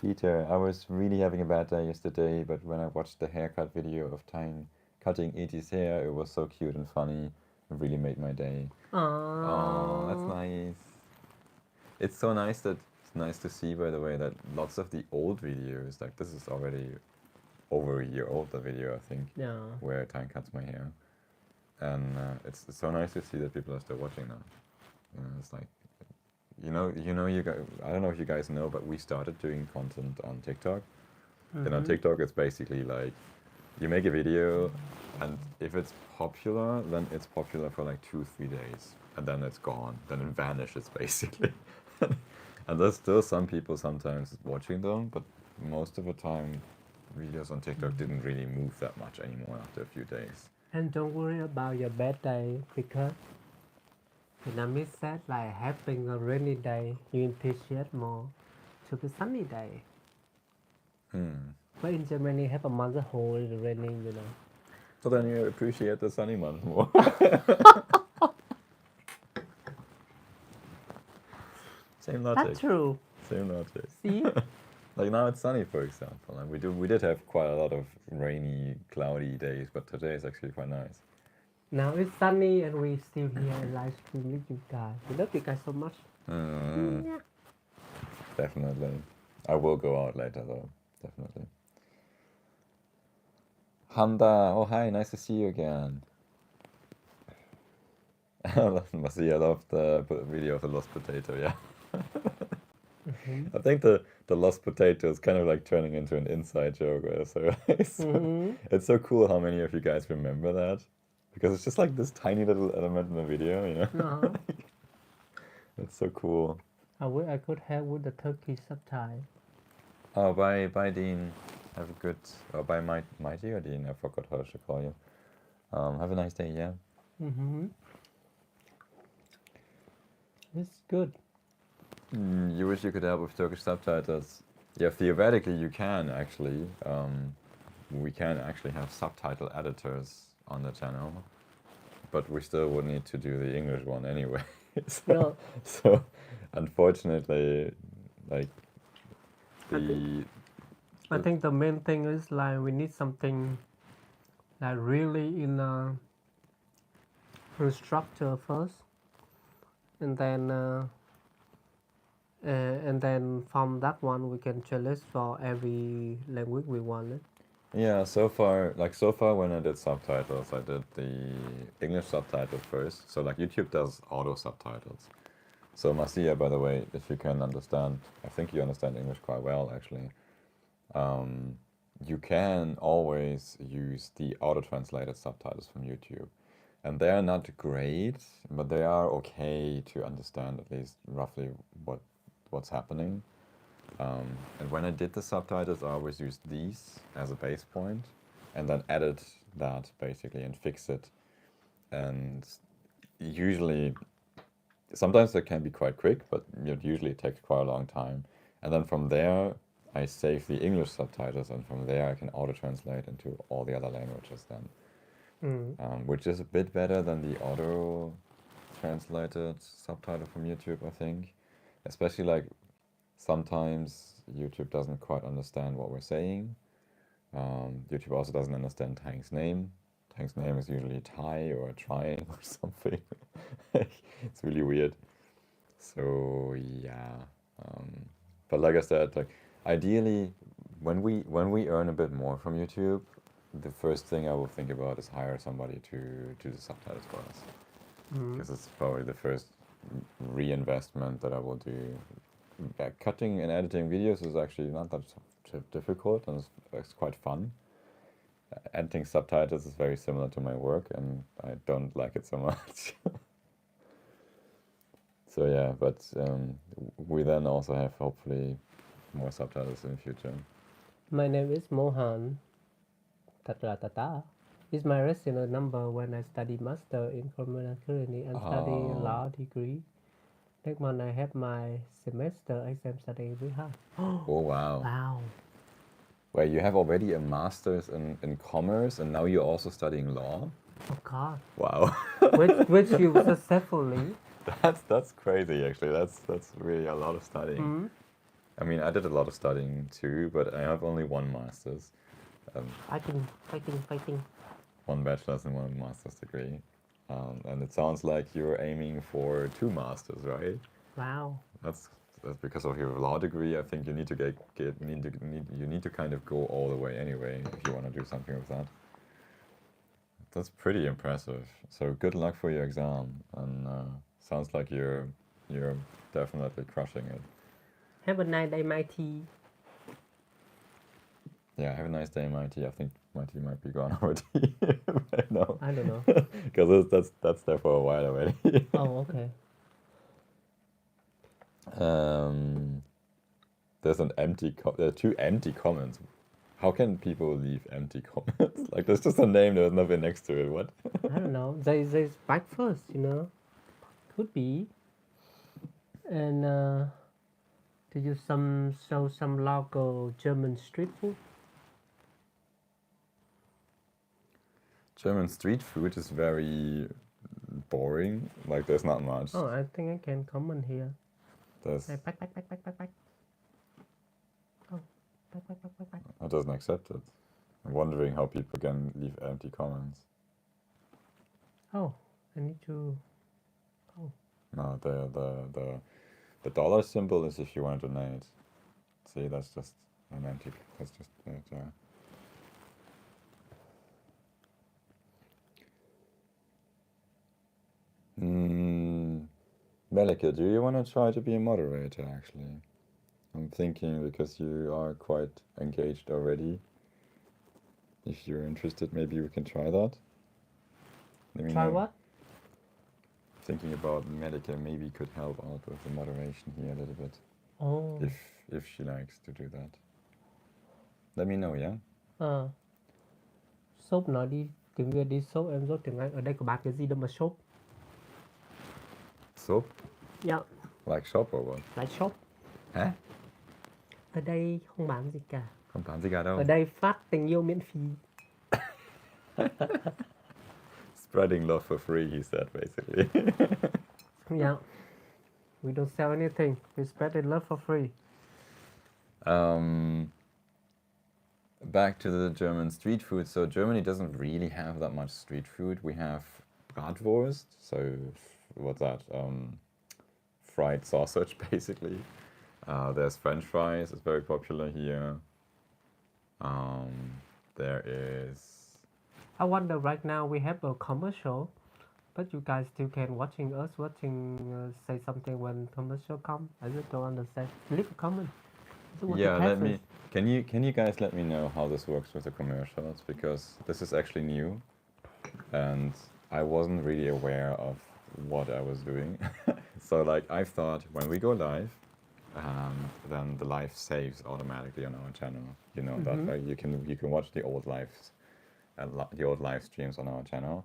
Peter, I was really having a bad day yesterday, but when I watched the haircut video of Thanh cutting Eti's hair, it was so cute and funny. It really made my day. Oh, that's nice. It's so nice it's nice to see, by the way, that lots of the old videos, like this is already over a year old, the video, I think, Yeah. where Thanh cuts my hair. And it's so nice to see that people are still watching now. You know, it's like, you guys, I don't know if you guys know, but we started doing content on TikTok. Mm-hmm. And on TikTok, it's basically like, you make a video, and if it's popular, then it's popular for like 2-3 days, and then it's gone. Then it vanishes, basically. And there's still some people sometimes watching them, but most of the time, videos on TikTok didn't really move that much anymore after a few days. And don't worry about your bad day, because Vietnamese said like having a rainy day, you appreciate more to the sunny day. But in Germany, have a month whole raining, you know. So then you appreciate the sunny month more. Same logic. That's true. Same logic. See? Like now it's sunny, for example, and we did have quite a lot of rainy, cloudy days, but today is actually quite nice. Now it's sunny and we still here and live stream with you guys. We love you guys so much. Yeah. Definitely. I will go out later though. Definitely. Handa, oh hi, nice to see you again. Masi, I love the video of the lost potato, yeah. I think the lost potato is kind of like turning into an inside joke. So it's so cool how many of you guys remember that. Because it's just like this tiny little element in the video, you know? It's so cool. I wish I could have with the Turkey subtitle. Oh, bye Dean. Have a good... Oh, bye Mighty or Dean? I forgot how I should call you. Have a nice day, yeah? Mm-hmm. It's good. You wish you could help with Turkish subtitles? Yeah, theoretically you can actually. We can actually have subtitle editors on the channel, but we still would need to do the English one anyway. so, No, so, unfortunately, like I think the, I the think the main thing is like we need something like really in a structure first, and then and then from that one we can challenge for every language we want it. yeah, so far when I did subtitles, I did the English subtitle first. So like YouTube does auto subtitles. So Marcia, by the way, if you can understand, I think you understand English quite well actually. You can always use the auto-translated subtitles from YouTube. And they're not great, but they are okay to understand at least roughly what's happening. And when I did the subtitles, I always used these as a base point and then edit that basically and fix it. And usually, sometimes it can be quite quick, but usually it takes quite a long time. And then from there, I save the English subtitles, and from there I can auto-translate into all the other languages then, Mm. which is a bit better than the auto-translated subtitle from YouTube, I think. Especially like sometimes YouTube doesn't quite understand what we're saying. YouTube also doesn't understand Tang's name. Tang's name is usually Thai or Trying or something. It's really weird. So yeah, but like I said, like ideally, when we earn a bit more from YouTube, the first thing I will think about is hire somebody to do the subtitles for us, Mm. because it's probably the first reinvestment that I will do. Yeah, cutting and editing videos is actually not that difficult, and it's quite fun. Editing subtitles is very similar to my work, and I don't like it so much. So yeah, but we then also have hopefully more subtitles in the future. My name is Mohan. Ta-ta-ta-ta. Is my resident number when I study master in German and study Oh, law degree. Next month I have my semester exam study very hard. oh wow. Wow. Where you have already a master's in commerce and now you're also studying law? Oh God. Wow. Which you successfully. That's crazy actually. That's really a lot of studying. Hmm? I mean, I did a lot of studying too, but I have only one master's, Fighting. one bachelor's and one master's degree. And it sounds like you're aiming for two masters, right? Wow. That's because of your law degree. I think you need to you need to kind of go all the way anyway if you want to do something with that. That's pretty impressive. So good luck for your exam, and sounds like you're definitely crushing it. Have a nice day, my tea. Yeah, have a nice day, MIT. I think MIT might be gone already right now, I don't know. because that's there for a while already. Oh, okay. There's two empty comments. How can people leave empty comments? Like there's just a name, there's nothing next to it. What? I don't know. There's breakfast, Could be. And do you show some local German street food? German street food is very boring. Like there's not much. Oh, I think I can comment here. There's Like, back. Oh, back. it doesn't accept it. I'm wondering how people can leave empty comments. Oh, I need to. Oh, No, the dollar symbol is if you want to donate. See, that's just an empty. That's just it. Melika, do you want to try to be a moderator? Actually, I'm thinking because you are quite engaged already. If you're interested, maybe we can try that. Let me try know. what? Thinking about Melika maybe could help out with the moderation here a little bit. Oh. If she likes to do that. Let me know, yeah? Sốp nói đi Tiếng Việt đi shop, em dốt tiếng Anh. Ở đây có bán cái gì đâu mà shop? Soap? Yeah, Like shop or what? like shop. Hả? Ở đây không bán gì cả. Không bán gì cả đâu. Ở đây phát tình yêu miễn phí. Spreading love for free, he said, basically. Yeah. We don't sell anything. We spread the love for free. Back to the German street food. So Germany doesn't really have that much street food. We have Bratwurst. So what's that? Fried sausage, basically. There's French fries. It's very popular here. There is. I wonder right now we have a commercial, but you guys still can watching say something when commercial come. I just don't understand. Leave a comment. So what Yeah, the let heck me. is- Can you guys let me know how this works with the commercials, because this is actually new, and I wasn't really aware of what I was doing. So like I thought when we go live, then the live saves automatically on our channel. You know that, right? You can watch the old lives, the old live streams on our channel.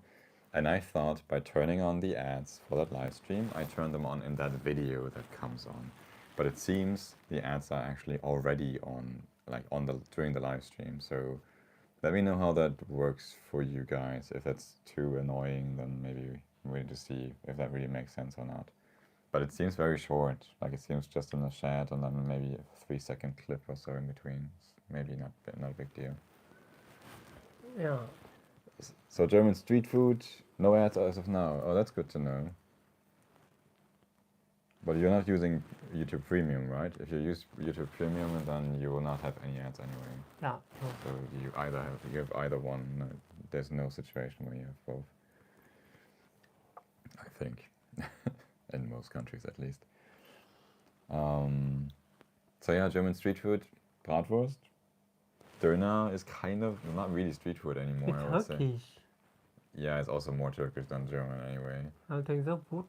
And I thought by turning on the ads for that live stream, I turn them on in that video that comes on. But it seems the ads are actually already on, like during the live stream. So let me know how that works for you guys. If that's too annoying, then maybe we need to see if that really makes sense or not. But it seems very short. Like it seems just in the chat and then maybe a 3-second clip or so in between. Maybe not a big deal. Yeah. So German street food, no ads as of now. Oh, that's good to know. But you're not using YouTube Premium, right? If you use YouTube Premium, then you will not have any ads anyway. Yeah. So you have either one. No, there's no situation where you have both. I think, in most countries at least. So yeah, German street food, Bratwurst. Döner is kind of not really street food anymore, I would It's say. Turkish. Yeah, it's also more Turkish than German anyway. I think so good.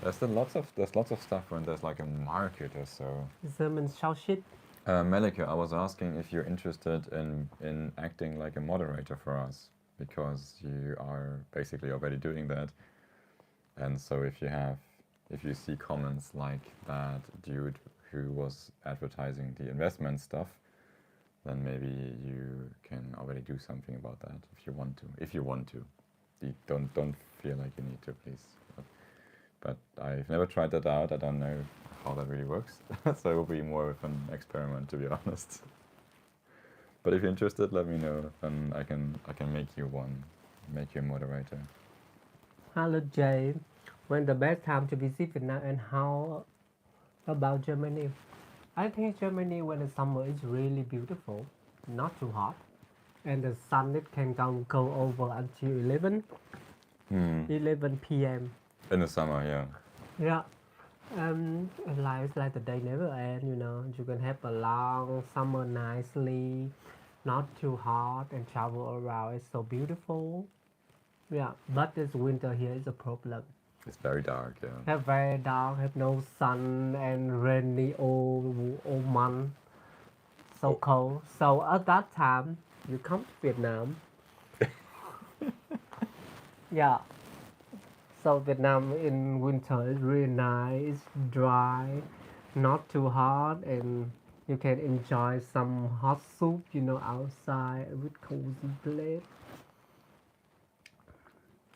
There's lots of stuff when there's like a market or so. German shit. Melike, I was asking if you're interested in acting like a moderator for us, because you are basically already doing that. And so if you see comments like that dude who was advertising the investment stuff, then maybe you can already do something about that if you want to. If you want to, don't feel like you need to, please. But I've never tried that out. I don't know how that really works. So it will be more of an experiment, to be honest. But if you're interested, let me know, and I can make you a moderator. Hello Jay. When the best time to visit Vietnam and how about Germany? I think Germany when the summer is really beautiful, not too hot, and the sun it can go over until 11 p.m. In the summer, yeah. Yeah. It's like the day never end, you know. You can have a long summer nicely, not too hot, and travel around. It's so beautiful. Yeah, but this winter here is a problem. It's very dark, yeah. Have very dark, have no sun, and rainy all month. So Oh. cold. So at that time, you come to Vietnam. Yeah. So Vietnam in winter is really nice, dry, not too hot, and you can enjoy some hot soup, you know, outside with cozy plate.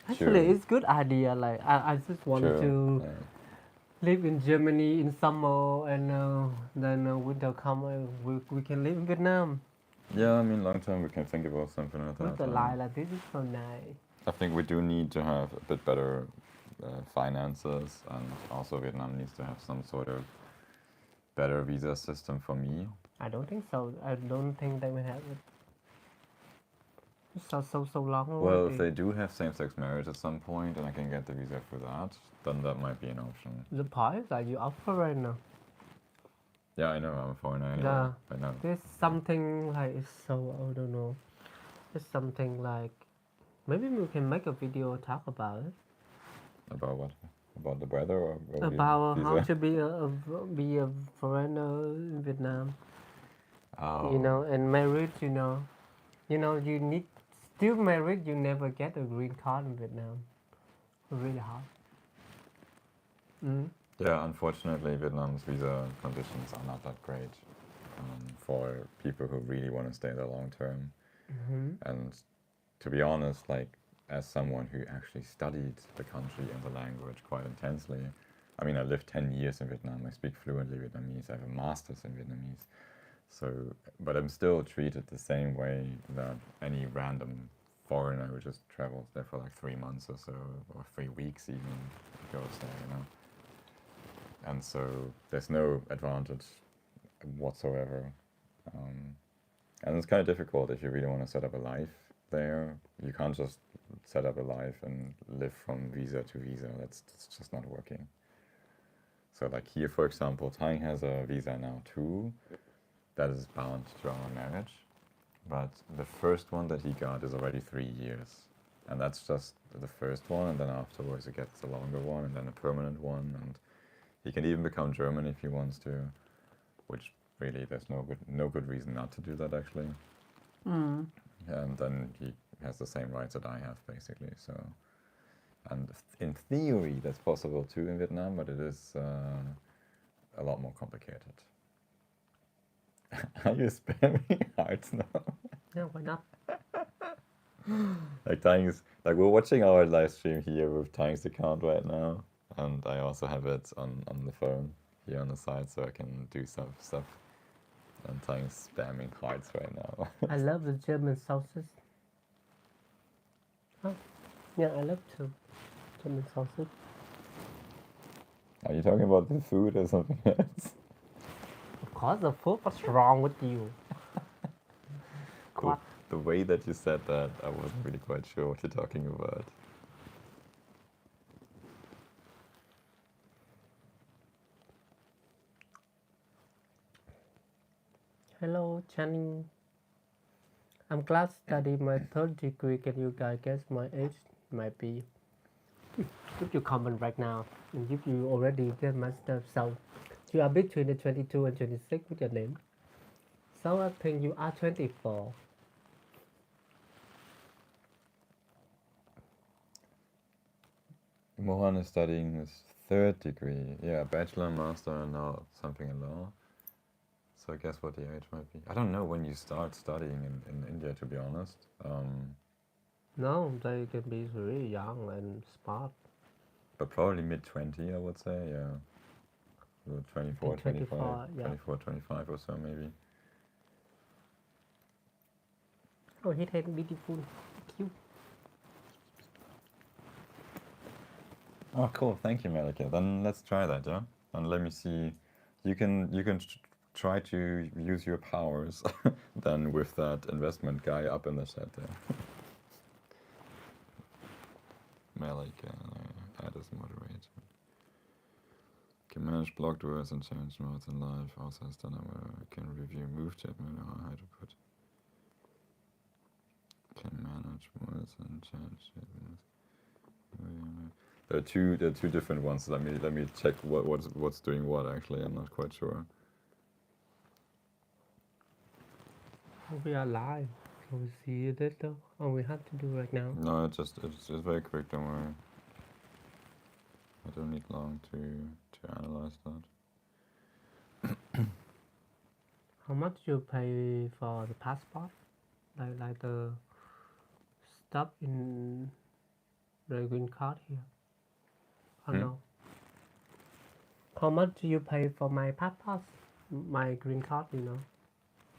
Actually, True. it's good idea. Like I just want True. to Yeah. live in Germany in summer, and then winter come, we can live in Vietnam. Yeah, I mean, long term we can think about something like With that. the life like this is so nice. I think we do need to have a bit better finances, and also Vietnam needs to have some sort of better visa system for me. I don't think so. I don't think they will have it. It's so long Well, already. if they do have same-sex marriage at some point, and I can get the visa for that, then that might be an option. The point is that you are foreigner. Yeah, I know, I'm a foreigner anyway. Yeah. I know. There's something like it's so I don't know. It's something like maybe we can make a video talk about it. About what? About the weather or About visa? how to be a foreigner in Vietnam. Oh. You know, and married. You know, you need still married, you never get a green card in Vietnam. Really hard. Mm. Yeah, unfortunately, Vietnam's visa conditions are not that great for people who really want to stay there long term. Mm-hmm. And to be honest, like as someone who actually studied the country and the language quite intensely, I mean, I lived 10 years in Vietnam. I speak fluently Vietnamese. I have a master's in Vietnamese. So, but I'm still treated the same way that any random foreigner who just travels there for like 3 months or so, or 3 weeks even, goes there, you know. And so there's no advantage whatsoever. And it's kind of difficult if you really want to set up a life there. You can't just set up a life and live from visa to visa. That's just not working. So like here, for example, Tang has a visa now too that is bound to our marriage. But the first one that he got is already 3 years. And that's just the first one, and then afterwards he gets a longer one, and then a permanent one, and he can even become German if he wants to, which really there's no good reason not to do that actually. Mm. And then he has the same rights that I have basically. So, and in theory that's possible too in Vietnam, but it is a lot more complicated. Are you spamming hearts now? Yeah, why not? Like Tang's, like we're watching our live stream here with Tang's account right now, and I also have it on the phone here on the side, so I can do some stuff. And Tang's spamming hearts right now. I love the German sauces. Oh, yeah, I love too. German sauces. Are you talking about the food or something else? Of course, the food. What's wrong with you? The, What? the way that you said that, I wasn't really quite sure what you're talking about. Hello, Channing. I'm glad studying my third degree. Can you guys guess my age? Might be. Put your comment right now. And if you already get my stuff, so you are between the 22 and 26 with your name. So I think you are 24. Mohan is studying his third degree. Yeah, bachelor, master, and now something in law. So I guess what the age might be. I don't know when you start studying in India, to be honest. No, they can be really young and smart. But probably mid-20, I would say, yeah. 24, 25, 24, yeah. 24, 25 or so maybe. Oh, he had beautiful, cute. Oh, cool. Thank you, Malika. Then let's try that, yeah? And let me see. You can try to use your powers then with that investment guy up in the chat there. Malika, add as moderator. Can manage blocked words and change modes in live. Also has done can review move chat menu, how to put. Can manage words and change modes. There are two different ones. Let me check what's doing what actually. I'm not quite sure. We are live. Can we see it though? Oh, we have to do right now. No, it's very quick. Don't worry. I don't need long to analyze that. How much you pay for the passport? Like the stuff in the green card here. Oh no. How much do you pay for my passport? My green card, you know,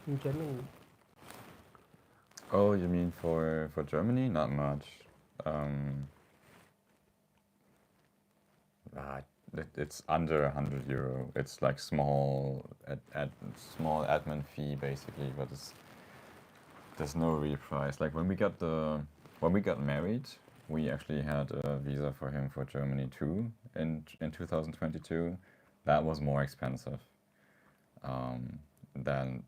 in Germany. Oh, you mean for Germany? Not much. It's under 100 euro. It's like small small admin fee basically, but there's no real price. Like when we got married, we actually had a visa for him for Germany too in 2022. That was more expensive than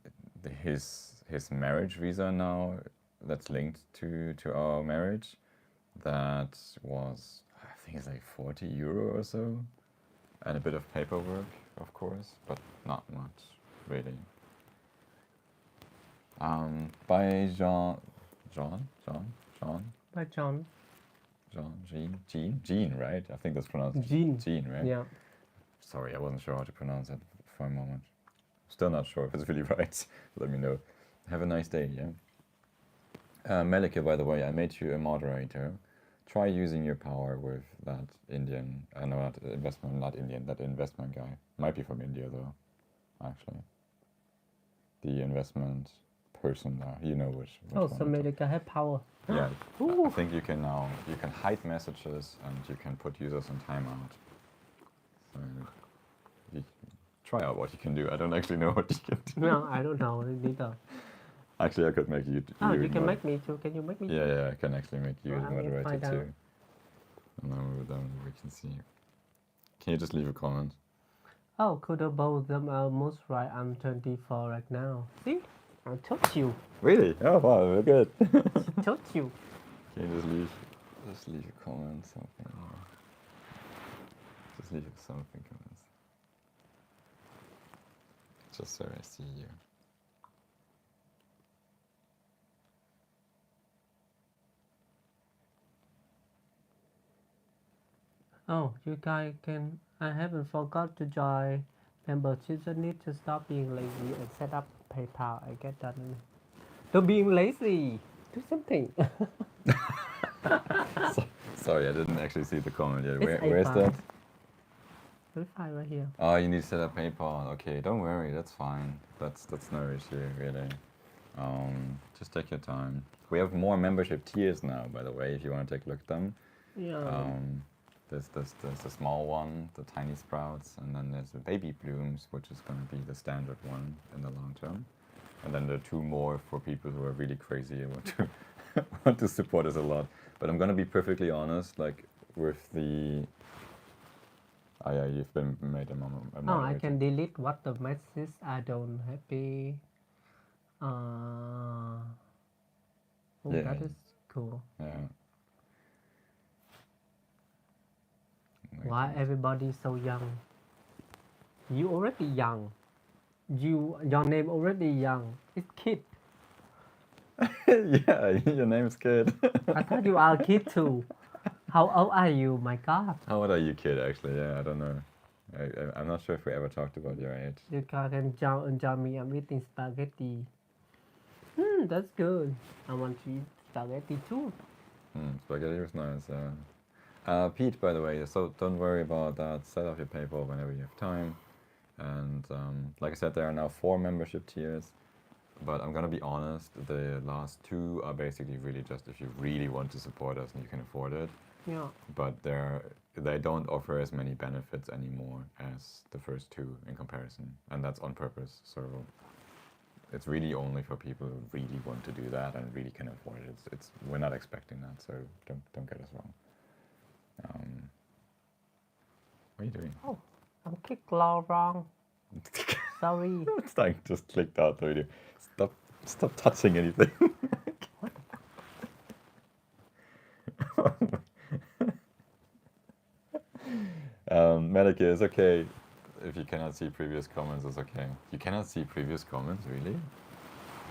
his marriage visa now that's linked to our marriage. That was, I think it's like 40 euro or so, and a bit of paperwork, of course, but not much really. By John. John? By John. Jean, right? I think that's pronounced Jean. Jean, right? Yeah. Sorry, I wasn't sure how to pronounce it for a moment. Still not sure if it's really right. Let me know. Have a nice day, yeah? Melike, by the way, I made you a moderator. Try using your power with that Indian, no, not Indian, that investment guy. Might be from India, though, actually. The investment person there, you know which Oh, one so I'm Medica have power. Yeah, Ooh. I think you can now, you can hide messages and you can put users on timeout. So you try out what you can do. I don't actually know what you can do. No, I don't know neither. Actually, I could make you. Oh, you can make me too. Can you make me? Yeah, I can actually make you Oh, the I will moderator find too. out. And then we can see. Can you just leave a comment? Oh, could both them are most right. I'm 24 right now. See? I told you. Really? Oh wow, we're good. She told you. Can you just leave a comment, something. Just leave something, comments. Just so I see you. Oh, you guys can. I haven't forgot to join membership. Just need to stop being lazy and set up PayPal. I get that. Don't being lazy. Do something. Sorry, I didn't actually see the comment yet. It's Where's A5. that? Wi-Fi right here. Oh, you need to set up PayPal. Okay, don't worry, that's fine. That's no issue, really. Just take your time. We have more membership tiers now, by the way, if you want to take a look at them. Yeah. There's the small one, the tiny sprouts, and then there's the baby blooms, which is going to be the standard one in the long term. And then there are two more for people who are really crazy and want to want to support us a lot. But I'm going to be perfectly honest, like with the yeah, you've been made a moderator. Oh, I can delete what the message I don't happy. Oh, Yeah. that is cool. Yeah. Why everybody so young? You already young. Your name already young. It's kid. Yeah, your name's Kid. I thought you are a kid too. How old are you? My God. How old are you, Kid? Actually, yeah, I don't know. I'm not sure if we ever talked about your age. You can join me. I'm eating spaghetti. That's good. I want to eat spaghetti too. Spaghetti was nice. Pete, by the way, so don't worry about that. Set up your PayPal whenever you have time. And like I said, there are now 4 membership tiers. But I'm gonna be honest, the last 2 are basically really just if you really want to support us and you can afford it. Yeah. But they don't offer as many benefits anymore as the first 2 in comparison, and that's on purpose. So it's really only for people who really want to do that and really can afford it. It's we're not expecting that, so don't get us wrong. What are you doing? Oh, I'm kicked wrong. Sorry. It's like just clicked out the video. Stop touching anything. Melike, it's okay if you cannot see previous comments. It's okay. You cannot see previous comments, really?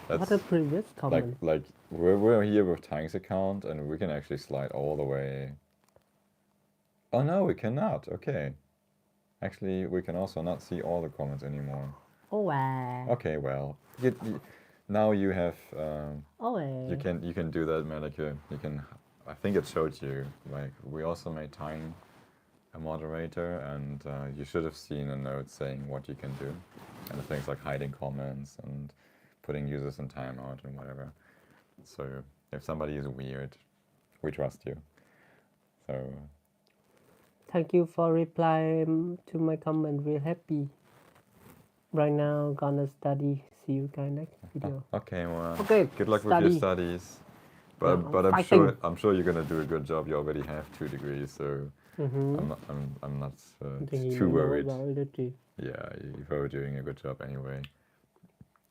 What a previous comment. Like we're here with Tang's account, and we can actually slide all the way. Oh no, we cannot. Okay. Actually, we can also not see all the comments anymore. Oh wow. Okay, well, now you have. Oh wow. You can do that, Melike. You can. I think it showed you. Like we also made Tang a moderator, and you should have seen a note saying what you can do, and things like hiding comments and putting users in timeout and whatever. So if somebody is weird, we trust you. So. Thank you for replying to my comment. We're happy. Right now, gonna study. See you guys next video. Okay, well. Okay. Good luck with your studies. But I'm sure you're gonna do a good job. You already have 2 degrees, so I'm not too worried. Yeah, you're probably doing a good job anyway.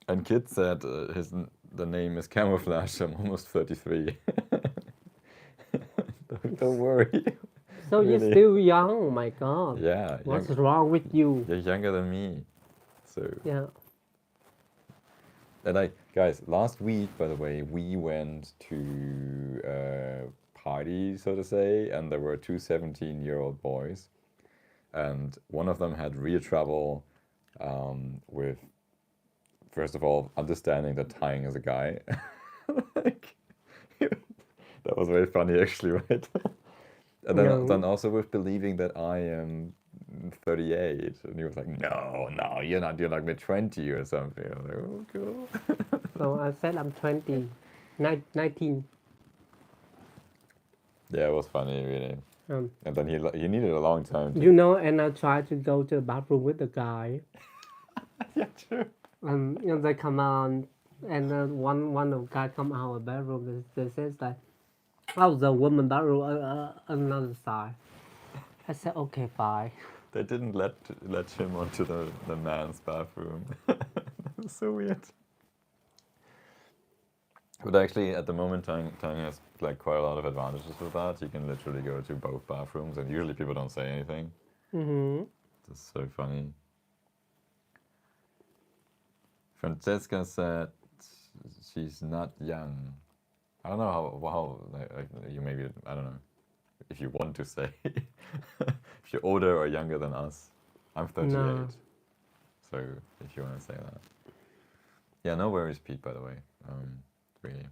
And Kid said the name is Camouflage. I'm almost 33. Don't worry. So really? You're still young, my God. Yeah. What's wrong with you? You're younger than me. So. Yeah. And Guys, last week, by the way, we went to a party, so to say, and there were two 17-year-old boys, and one of them had real trouble with, first of all, understanding that Tying is a guy. Like, that was very funny, actually, right? And then also with believing that I am 38, and he was like, "No, no, you're not. You're like mid-20 or something." I was like, "Oh, cool." So I said I'm 20, 19. Yeah, it was funny, really. Um, And then he needed a long time to. you know, and I tried to go to the bathroom with the guy. Yeah, true. And they come out, and one of the guy come out of the bedroom. They says like, "Oh, the woman bathroom another side." I said, "Okay, fine." They didn't let him onto the man's bathroom. That was so weird. But actually, at the moment, Tang has like quite a lot of advantages with that. He can literally go to both bathrooms, and usually people don't say anything. Mm-hmm. It's so funny. Francesca said she's not young. I don't know how like, you maybe, I don't know if you want to say if you're older or younger than us. I'm 38, No. so if you want to say that. Yeah, no worries, Pete. By the way, really.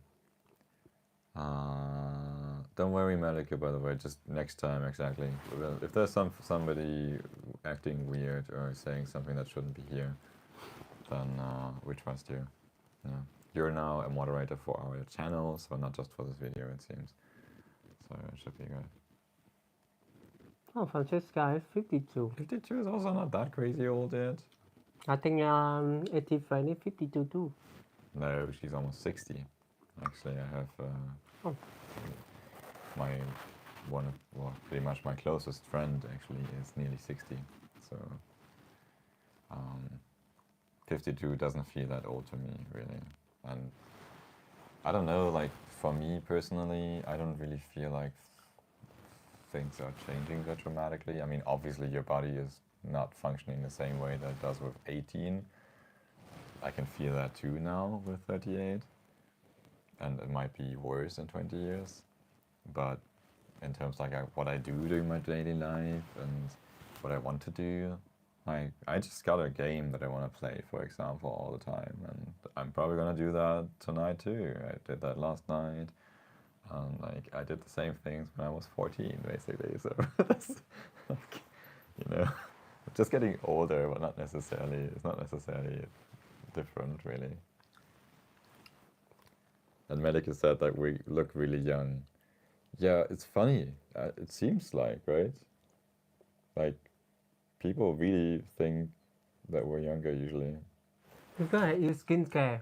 Don't worry, Malika. By the way, just next time, exactly. Well, if there's somebody acting weird or saying something that shouldn't be here, then we trust you. Yeah. You're now a moderator for our channel, so not just for this video, it seems. So it should be good. Oh, Francesca is 52. 52 is also not that crazy old yet. I think Eti Thanh is 52 too. No, she's almost 60. Actually, I have Oh. my pretty much my closest friend actually is nearly 60. So 52 doesn't feel that old to me, really. And I don't know, like for me personally, I don't really feel like things are changing that dramatically. I mean, obviously your body is not functioning the same way that it does with 18. I can feel that too now with 38. And it might be worse in 20 years. But in terms like what I do during my daily life and what I want to do, I just got a game that I want to play, for example, all the time, and I'm probably gonna do that tonight too. I did that last night, and like I did the same things when I was 14, basically. So that's like, you know, just getting older, but not necessarily. It's not necessarily different, really. And Medica said that we look really young. Yeah, it's funny. It seems like, right? Like, people really think that we're younger usually. You go ahead, use skincare.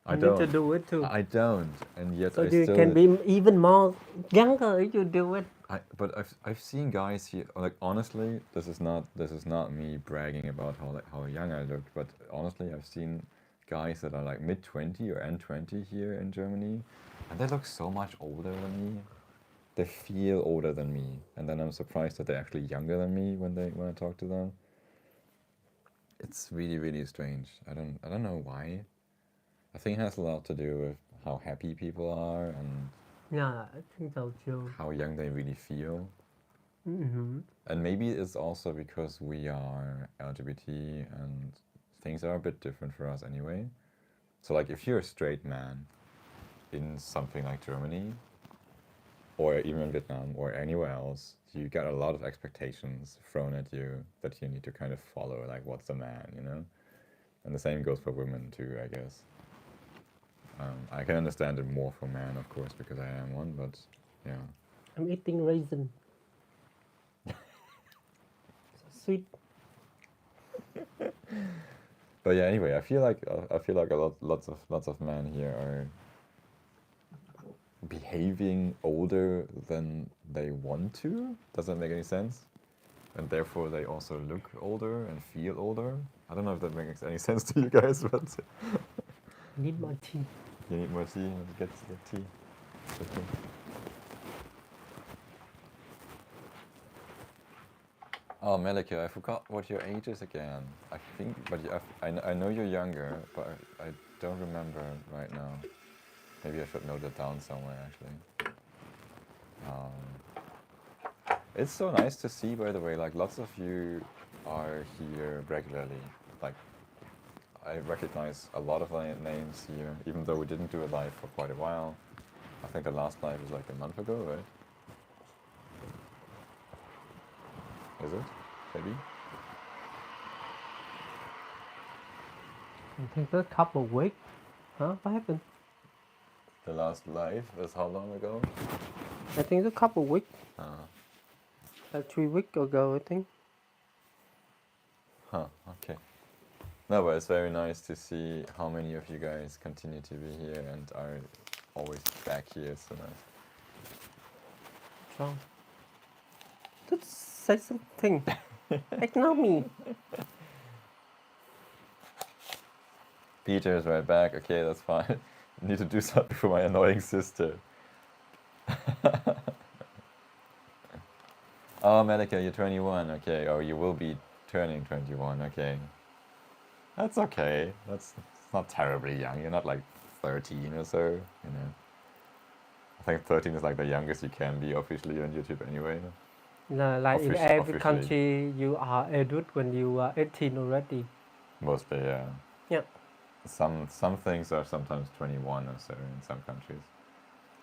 I You need to don't. do it too. I don't, and yet So I you still. can be even more younger if you do it. But I've seen guys here. Like honestly, this is not me bragging about how young I look. But honestly, I've seen guys that are like mid-20 or end 20 here in Germany, and they look so much older than me. They feel older than me, and then I'm surprised that they're actually younger than me when I talk to them. It's really, really strange. I don't know why. I think it has a lot to do with how happy people are and Yeah, I think so too. how young they really feel. Mm-hmm. And maybe it's also because we are LGBT and things are a bit different for us anyway. So like if you're a straight man in something like Germany or even in Vietnam or anywhere else, you get a lot of expectations thrown at you that you need to kind of follow, like what's a man, you know? And the same goes for women too, I guess. I can understand it more for men, of course, because I am one, but yeah. I'm eating raisin. So sweet. But yeah, anyway, I feel like lots of men here are behaving older than they want to. Does that make any sense? And therefore they also look older and feel older. I don't know if that makes any sense to you guys, but Need more tea. you need more tea. Let's get the tea. Oh, Melika, I forgot what your age is again. I think, but I know you're younger, but I don't remember right now. Maybe I should note it down somewhere, actually. It's so nice to see, by the way, like lots of you are here regularly. Like, I recognize a lot of names here, even though we didn't do a live for quite a while. I think the last live was like a month ago, right? Is it? Maybe? I think a couple of weeks. Huh? What happened? The last live was how long ago? I think a couple of weeks. Uh, Like 3 weeks ago, I think. huh, okay. No, but it's very nice to see how many of you guys continue to be here and are always back here. So nice. What's wrong? Just say something. Ignore me. Peter is right back. Okay, that's fine. Need to do something for my annoying sister. Oh, Melika, you're 21. Okay, or you will be turning 21. Okay, that's okay. That's not terribly young. You're not like 13 or so. You know, I think 13 is like the youngest you can be officially on YouTube anyway. No, like in every Officially. country, you are adult when you are 18 already. Mostly, yeah. Yeah. Some things are sometimes 21 or so in some countries.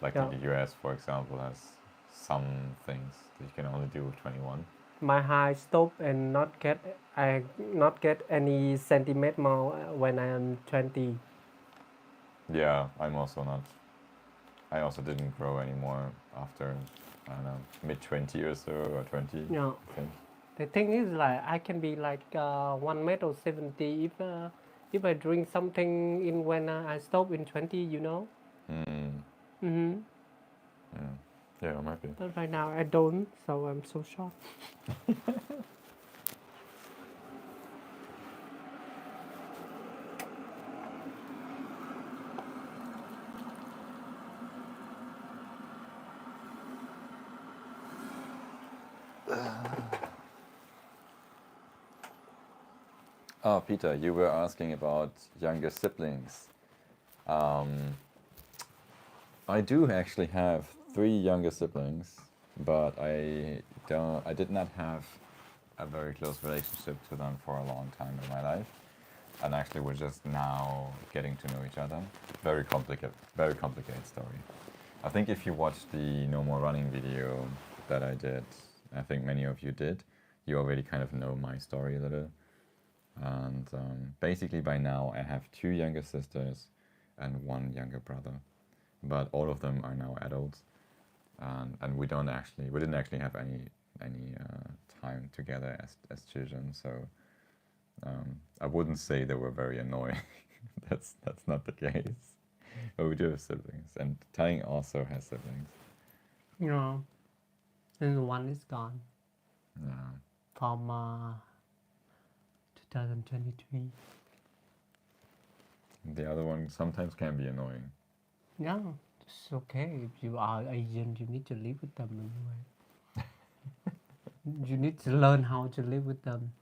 Like Yeah. the US, for example, has some things that you can only do with 21. My height stop and not get any centimeter more when I am 20. Yeah, I'm also not. I also didn't grow anymore after, I don't know, mid-20 or so, or 20, Yeah. I think. The thing is, like, I can be like 1 meter 70 if I drink something in when I stop in 20, you know. Yeah, yeah, might be. But right now I don't, so I'm so short. Oh, Peter, you were asking about younger siblings. I do actually have 3 younger siblings, but I did not have a very close relationship to them for a long time in my life, and actually we're just now getting to know each other. Very complicated story. I think if you watched the No More Running video that I did, I think many of you did, you already kind of know my story a little. And basically by now I have 2 younger sisters and 1 younger brother, but all of them are now adults, and we didn't actually have any time together as children. So I wouldn't say they were very annoying. that's not the case. But we do have siblings, and Tang also has siblings. You know, and one is gone Yeah. from 2023. The other one sometimes can be annoying. Yeah, it's okay. If you are Asian, you need to live with them anyway. You need to learn how to live with them.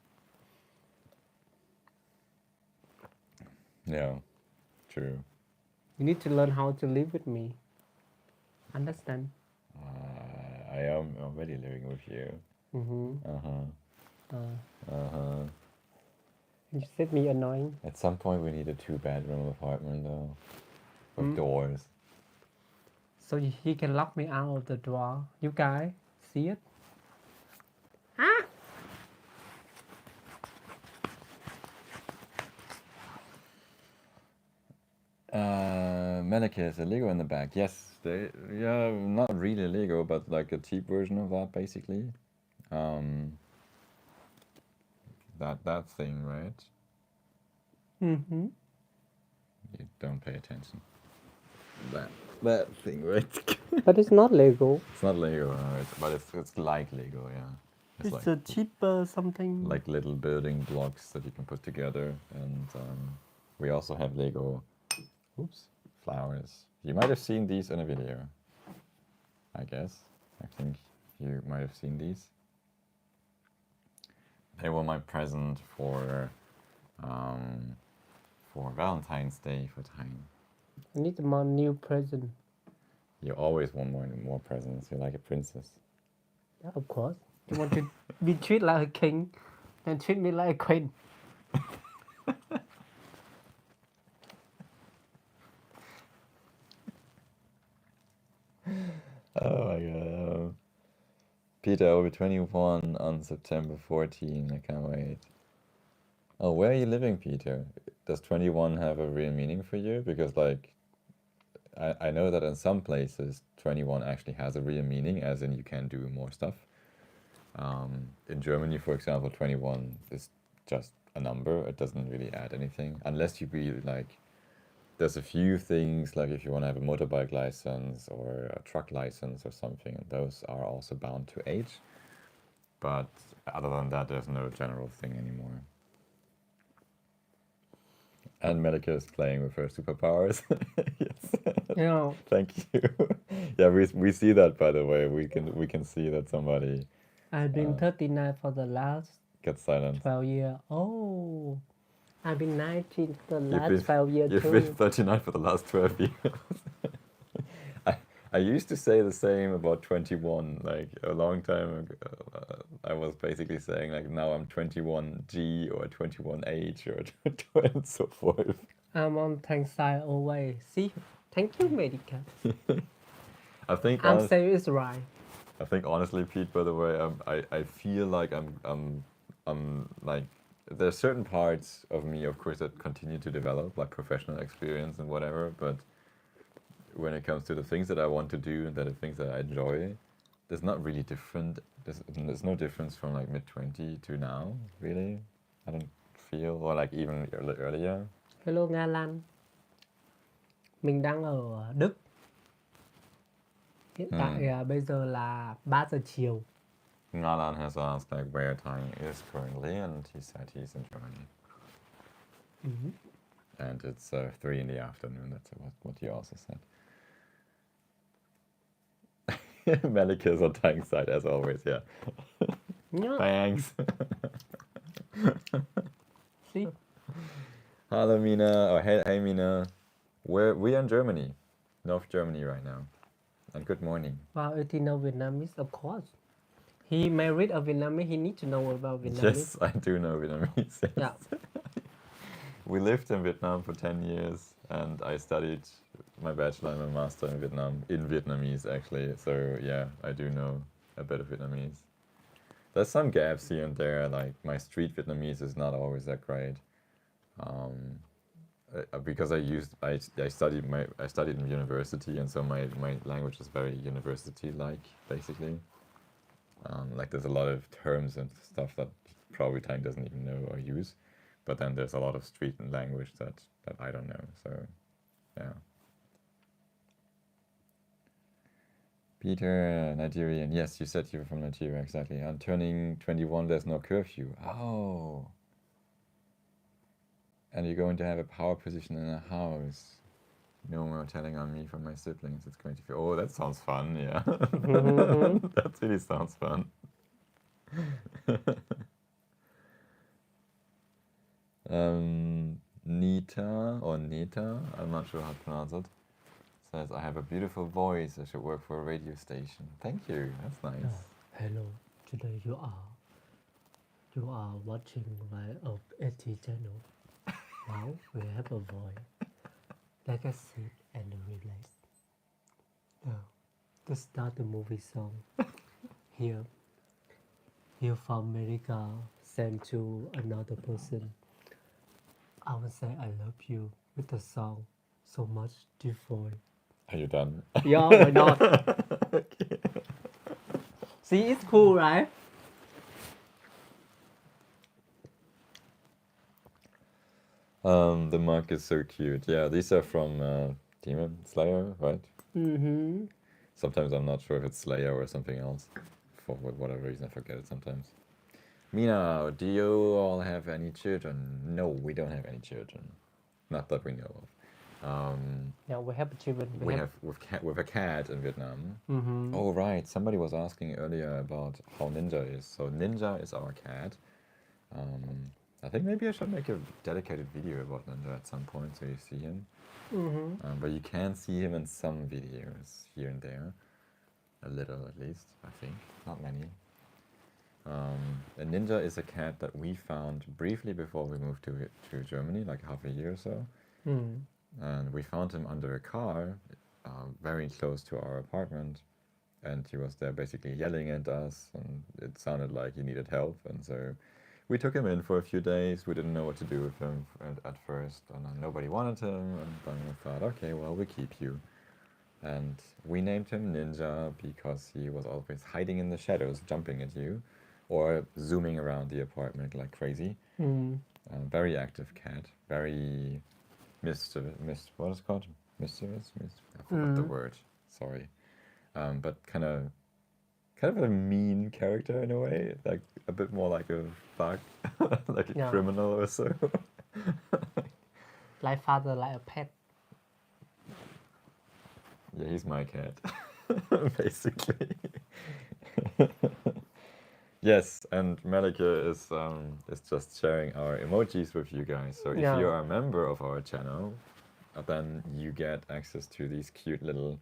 Yeah, true. You need to learn how to live with me. Understand? I am already living with you. You said me annoying. At some point we need a 2-bedroom apartment though, with doors. So he can lock me out of the door. You guys see it? Melika is a Lego in the back. Yes, not really Lego, but like a cheap version of that, basically. That thing, right? Mm-hmm. You don't pay attention. That thing, right? But it's not Lego. It's not Lego, but it's like Lego, yeah. It's like, a cheaper something. like little building blocks that you can put together, and we also have Lego. Oops, flowers. You might have seen these in a video. I guess. I think you might have seen these. They were my present for Valentine's Day for time. I need more new present. You always want more presents. You're like a princess. Yeah, of course. You want to be treated like a king, then treat me like a queen. Oh my god. Peter, I will be 21 on September 14. I can't wait. Oh, where are you living, Peter? Does 21 have a real meaning for you? Because, like, I know that in some places 21 actually has a real meaning, as in you can do more stuff. In Germany, for example, 21 is just a number. It doesn't really add anything. Unless you really, like, there's a few things, like if you want to have a motorbike license or a truck license or something, and those are also bound to age. But other than that, there's no general thing anymore. And Medica is playing with her superpowers. Yes. You know, Thank you. Yeah, we see that, by the way. We can see that somebody I've been 39 for the last gets silent. 12 years. Oh, I've been 19 for the You've last been 12 years you've too. been 39 for the last 12 years. I used to say the same about 21. Like a long time ago, I was basically saying like now I'm 21G or 21H or and so forth. I'm on Thanh side always. See, thank you, Medica. I think I'm saying it's right. I think honestly, Pete, by the way, I feel like I'm like there's certain parts of me, of course, that continue to develop, like professional experience and whatever. But when it comes to the things that I want to do and the things that I enjoy, there's not really different. There's no difference from like mid-20 to now, really. I don't feel, or like even earlier. Hello Nga Lan. Mình đang ở Đức. Hiện tại bây giờ là 3 giờ chiều. Nalan has asked like where time is currently, and he said he's in Germany. And it's 3 in the afternoon. That's what he also said. Malika is on Tang's side as always. Yeah. Yeah. Thanks. See? Hello, Mina. Oh, hey, Mina. We are in Germany, North Germany right now. And good morning. Wow, Eti know Vietnamese, of course. He married a Vietnamese. He needs to know about Vietnamese. Yes, I do know Vietnamese. Yes. Yeah. We lived in Vietnam for 10 years, and I studied my bachelor and my master in Vietnamese actually. So yeah, I do know a bit of Vietnamese. There's some gaps here and there, like my street Vietnamese is not always that great. Because I studied in university, and so my language is very university-like, basically. Like there's a lot of terms and stuff that probably Tang doesn't even know or use, but then there's a lot of street and language that I don't know. So, yeah. Peter, Nigerian. Yes, you said you were from Nigeria, exactly. I'm turning 21. There's no curfew. Oh. And you're going to have a power position in a house. No more telling on me from my siblings. It's going to be. Oh, that sounds fun. Yeah. That really sounds fun. Nita or Nita, I'm not sure how to pronounce it, says, I have a beautiful voice. I should work for a radio station. Thank you. That's nice. Hello. Today you are watching my Eti channel. Now we have a voice. Like I sit and relax. Now, to start the movie song. Here from America sent to another person. I will say I love you with the song so much different. Are you done? Yeah, why not? Okay. See, it's cool, right? The mug is so cute. Yeah, these are from Demon Slayer, right? Mm-hmm. Sometimes I'm not sure if it's Slayer or something else. For whatever reason, I forget it sometimes. Mina, do you all have any children? No, we don't have any children. Not that we know of. Yeah, we have children. We have with a cat in Vietnam. Mm-hmm. Oh, right. Somebody was asking earlier about how Ninja is. So Ninja is our cat. I think maybe I should make a dedicated video about Ninja at some point so you see him. But you can see him in some videos here and there. A little at least, I think. Not many. And Ninja is a cat that we found briefly before we moved to Germany, like half a year or so. And we found him under a car, very close to our apartment. And he was there basically yelling at us, and it sounded like he needed help. And so we took him in for a few days. We didn't know what to do with him at first, and nobody wanted him. And then we thought, okay, well, we keep you. And we named him Ninja because he was always hiding in the shadows, jumping at you, or zooming around the apartment like crazy. Very active cat, very what is it called? Mischievous? I forgot the word. Sorry. But kind of a mean character in a way, like a bit more like a thug, like a criminal or so. Like father, like a pet. Yeah, he's my cat, basically. Yes, and Malika is just sharing our emojis with you guys. So if you are a member of our channel, then you get access to these cute little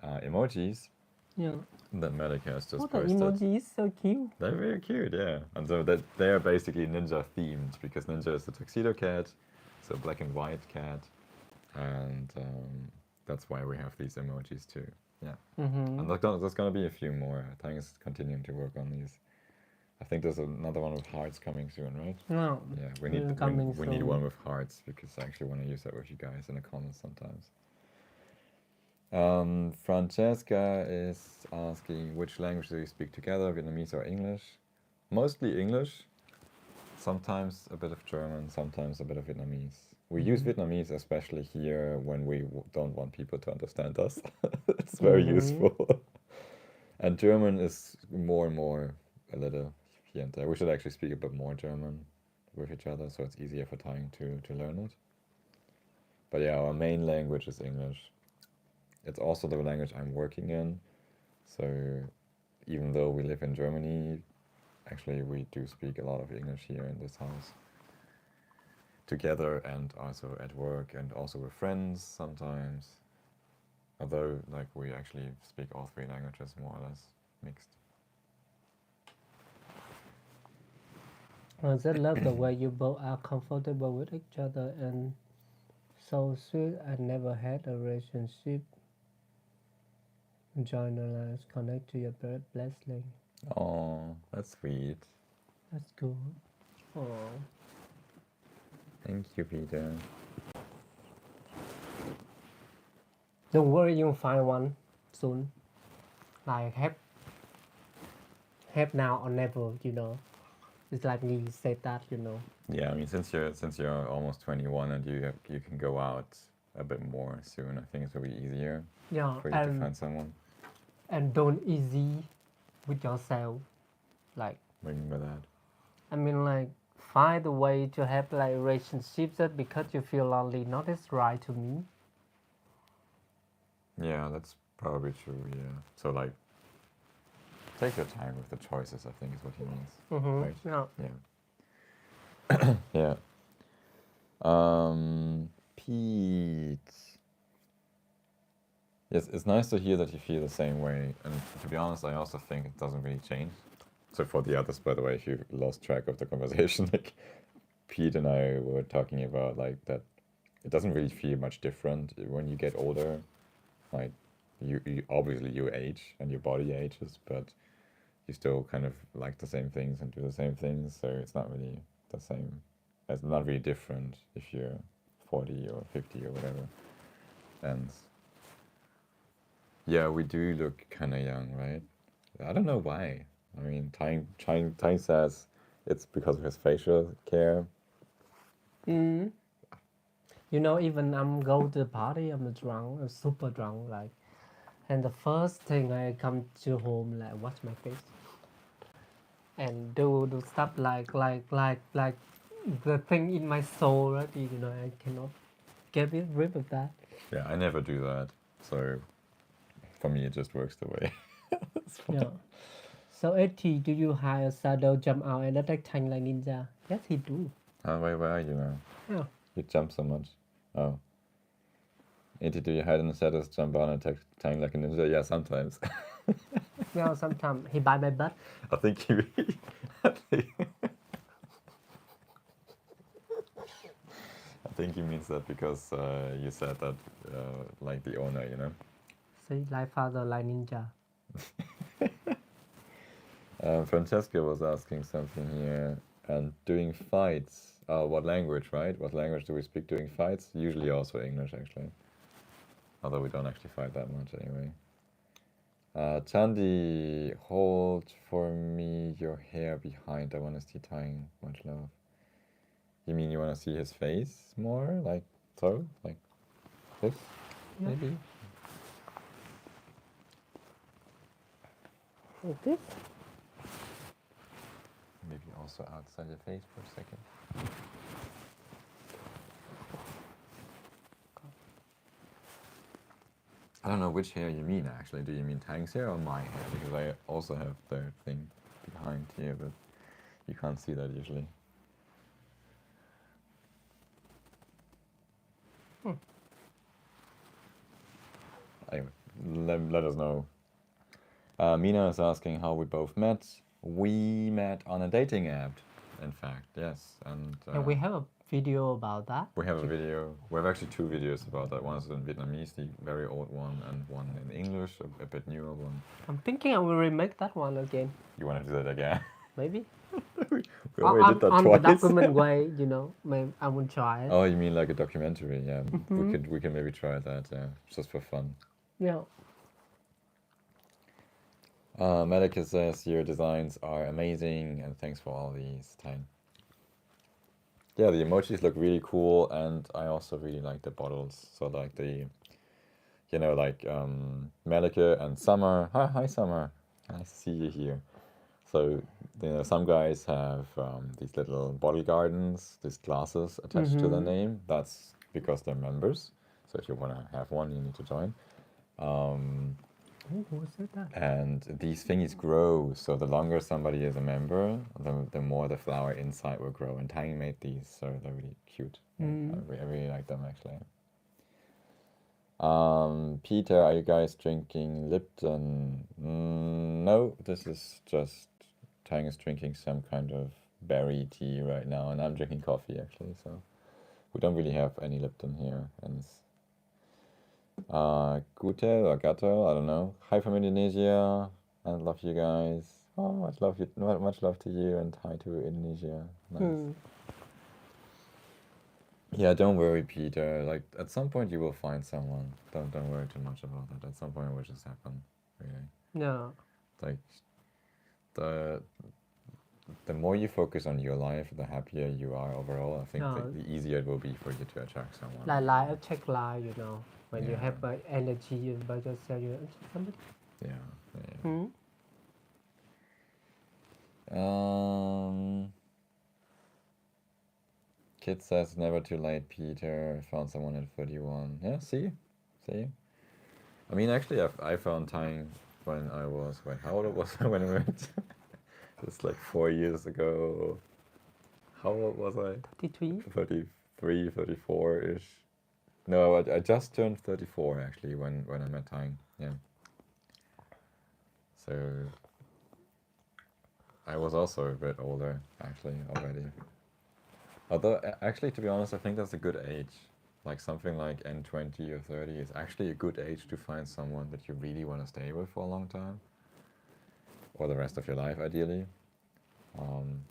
emojis. That Malika has just posted. The emoji is so cute. They're very cute, yeah. And so that they are basically Ninja themed because Ninja is the tuxedo cat, so black and white cat, and that's why we have these emojis too. Yeah. And there's gonna be a few more. Tang is continuing to work on these. I think there's another one with hearts coming soon, right? No. Yeah, we need one with hearts because I actually want to use that with you guys in the comments sometimes. Francesca is asking, which language do you speak together, Vietnamese or English? Mostly English, sometimes a bit of German, sometimes a bit of Vietnamese. We use Vietnamese especially here when we don't want people to understand us. It's very useful. And German is more and more a little here and there. We should actually speak a bit more German with each other so it's easier for Tang to learn it. But yeah, our main language is English. It's also the language I'm working in, so even though we live in Germany, actually we do speak a lot of English here in this house. Together and also at work and also with friends sometimes. Although, like, we actually speak all three languages more or less mixed. I just love the way you both are comfortable with each other and so sweet. I never had a relationship. Join the lines, connect to your blessing. Oh, that's sweet. That's good. Oh. Thank you, Peter. Don't worry, you'll find one soon. Like have now or never, you know. It's like me said that, you know. Yeah, I mean, since you're almost 21 and you can go out a bit more soon, I think it will be easier for you to find someone. And don't easy with yourself, like. What do you mean by that? I mean, like, find a way to have like relationships that because you feel lonely, not as right to me. Yeah, that's probably true. Yeah. So like, take your time with the choices, I think is what he means. Right? Yeah. Yeah. Pete. Yes, it's nice to hear that you feel the same way. And to be honest, I also think it doesn't really change. So for the others, by the way, if you lost track of the conversation, like Pete and I were talking about like that, it doesn't really feel much different when you get older. Like you obviously you age and your body ages, but you still kind of like the same things and do the same things. So it's not really the same. It's not really different if you're 40 or 50 or whatever. And yeah, we do look kind of young, right? I don't know why. I mean, Tang says it's because of his facial care. You know, even I'm go to the party, I'm drunk, I'm super drunk, like, and the first thing I come to home, like, wash my face and do stuff like the thing in my soul, right? You know, I cannot get rid of that. Yeah, I never do that. So for me, it just works the way. Yeah. So Eti, do you hire Shadow jump out and attack Thanh like ninja? Yes, he do. Where are you now? Yeah. You jump so much. Oh. Eti, do you hide in the shadows, jump on and attack time like a ninja? Yeah, sometimes. Yeah, sometimes he bite my butt. I think he I think, I think he means that because you said that like the owner, you know. See, like father, like ninja. Francesca was asking something here. And doing fights. What language, right? What language do we speak during fights? Usually also English, actually. Although we don't actually fight that much anyway. Chandi, hold for me your hair behind. I want to see tying. Much love. You mean you want to see his face more? Like so? Like this? Yeah. Maybe? Like this? Maybe also outside your face for a second. I don't know which hair you mean actually. Do you mean Tang's hair or my hair? Because I also have the thing behind here, but you can't see that usually. Anyway, let us know. Mina is asking how we both met. We met on a dating app, in fact, yes. And we have a video about that. We have a video. We have actually two videos about that. One is in Vietnamese, the very old one, and one in English, a bit newer one. I'm thinking I will remake that one again. You want to do that again? Maybe. We already did that on twice. the document way, you know. Maybe I will try it. Oh, you mean like a documentary? Yeah, we can maybe try that. Yeah, just for fun. Yeah. Medica says your designs are amazing, and thanks for all these time. Yeah, the emojis look really cool, and I also really like the bottles. So like the, you know, like Melike and Summer. Hi, Summer. Nice to see you here. So, you know, some guys have these little bottle gardens, these glasses attached to their name. That's because they're members. So if you want to have one, you need to join. Who said that? And these thingies grow. So the longer somebody is a member, the more the flower inside will grow. And Tang made these, so they're really cute. I really like them actually. Peter, are you guys drinking Lipton? No, this is just Tang is drinking some kind of berry tea right now, and I'm drinking coffee actually. So we don't really have any Lipton here. And Gute or Gato, I don't know. Hi from Indonesia. I love you guys. Oh, much love to you, and hi to Indonesia. Nice. Yeah, don't worry, Peter. Like at some point you will find someone. Don't worry too much about that. At some point it will just happen. Really. Yeah. Like the more you focus on your life, the happier you are overall. I think the easier it will be for you to attract someone. Like a check line, you know, when you have energy about yourself, you attract somebody. Yeah. Kid says never too late, Peter. I found someone at 31. Yeah, see? I mean, actually, I found time when I was, how old was I when I went? It's like 4 years ago. How old was I? 33? 33, 34-ish. No, I just turned 34 actually when I met Tang. Yeah. So I was also a bit older actually already. Although actually, to be honest, I think that's a good age. Like something like N20 or 30 is actually a good age to find someone that you really want to stay with for a long time. Or the rest of your life, ideally.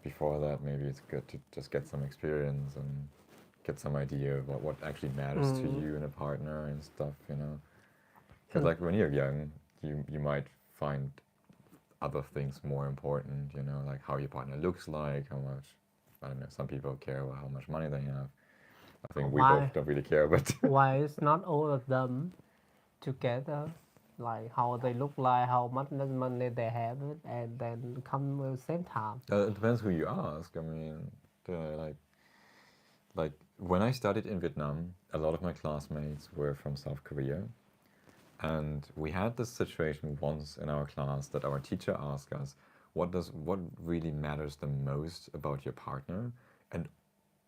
Before that, maybe it's good to just get some experience and get some idea of what actually matters to you in a partner and stuff, you know. Because like when you're young, you might find other things more important, you know, like how your partner looks like, how much, I don't know, some people care about how much money they have. I think we both don't really care, but why is not all of them together? Like how they look like, how much money they have, and then come at the same time. It depends who you ask. I mean, like when I studied in Vietnam, a lot of my classmates were from South Korea, and we had this situation once in our class that our teacher asked us, what really matters the most about your partner. And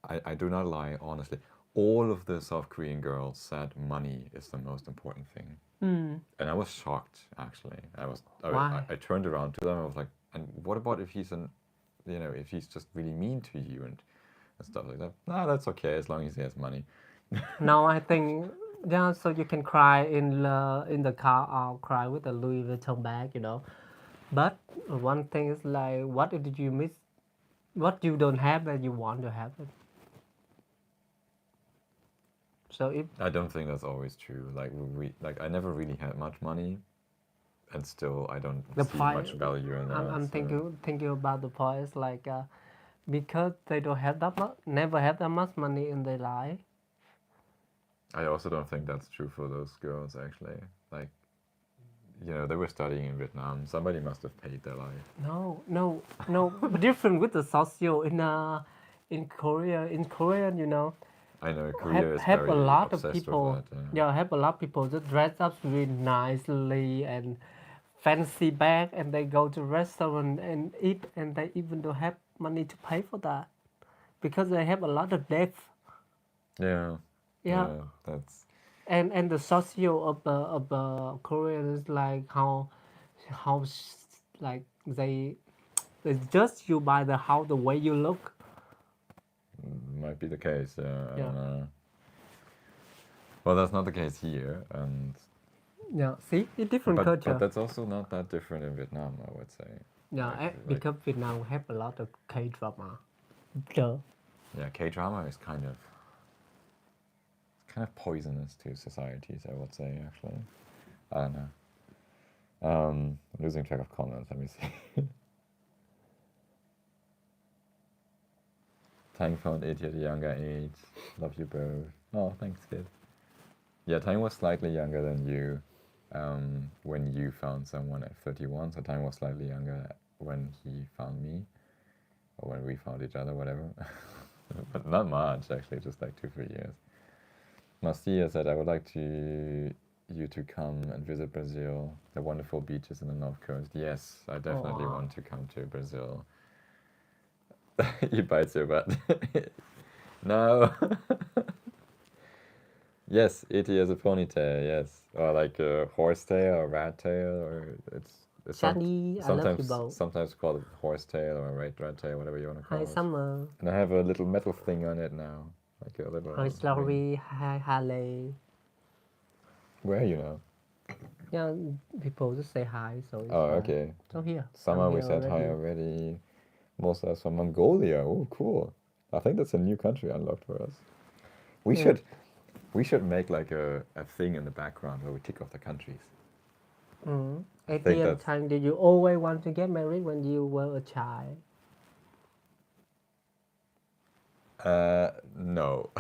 I do not lie, honestly. All of the South Korean girls said money is the most important thing. And I was shocked, actually. Why? I turned around to them. I was like, and what about if he's if he's just really mean to you and stuff like that? No, that's okay as long as he has money. No, I think yeah. So you can cry in the car or cry with a Louis Vuitton bag, you know. But one thing is like, what did you miss? What you don't have that you want to have it. So if I don't think that's always true. Like I never really had much money, and still I don't the see point, much value in that. I'm So thinking about the point is like because they don't have that much, never have that much money in their life. I also don't think that's true for those girls, actually. Like, they were studying in Vietnam. Somebody must have paid their life. No. Different with the social in Korea. In Korean, you know, I know Korea is have a very lot of obsessed with people. that. Yeah, have a lot of people that dress up really nicely and fancy bag, and they go to restaurant and eat, and they even don't have money to pay for that because they have a lot of debt. Yeah, Yeah, that's and the social of the Korean is like how like they judge you by the way you look. might be the case. I Yeah. don't know. Well, that's not the case here, and Yeah, see, it's different but culture. that's also not that different in Vietnam, I would say. Yeah, Like because Vietnam have a lot of K drama. Duh. yeah, K drama is kind of poisonous to societies, I would say. Actually, I don't know. I'm losing track of comments. Let me see. Tang found Eti at a younger age. Love you both. Oh, thanks, kid. Yeah, Tang was slightly younger than you when you found someone at 31. So Tang was slightly younger when he found me, or when we found each other, whatever. But not much, actually, just like 2-3 years. Marcia said, I would like you to come and visit Brazil, the wonderful beaches in the North Coast. Yes, I definitely want to come to Brazil. He bites your butt. No. Yes, Eti has a ponytail, yes. Or like a horsetail or rat tail, or it's Shani, I love you both. sometimes called a horsetail or a rat tail, whatever you want to call Hi it. Summer. And I have a little metal thing on it now, like a little. Hi ring. Slurry. Hi Harley. Where you know? Yeah, people just say hi, so it's Oh, okay. So here. Summer, I'm we here said hi already. Most us from Mongolia. Oh, cool. I think that's a new country unlocked for us. We should make like a thing in the background where we tick off the countries. Eti and Thanh, did you always want to get married when you were a child? No.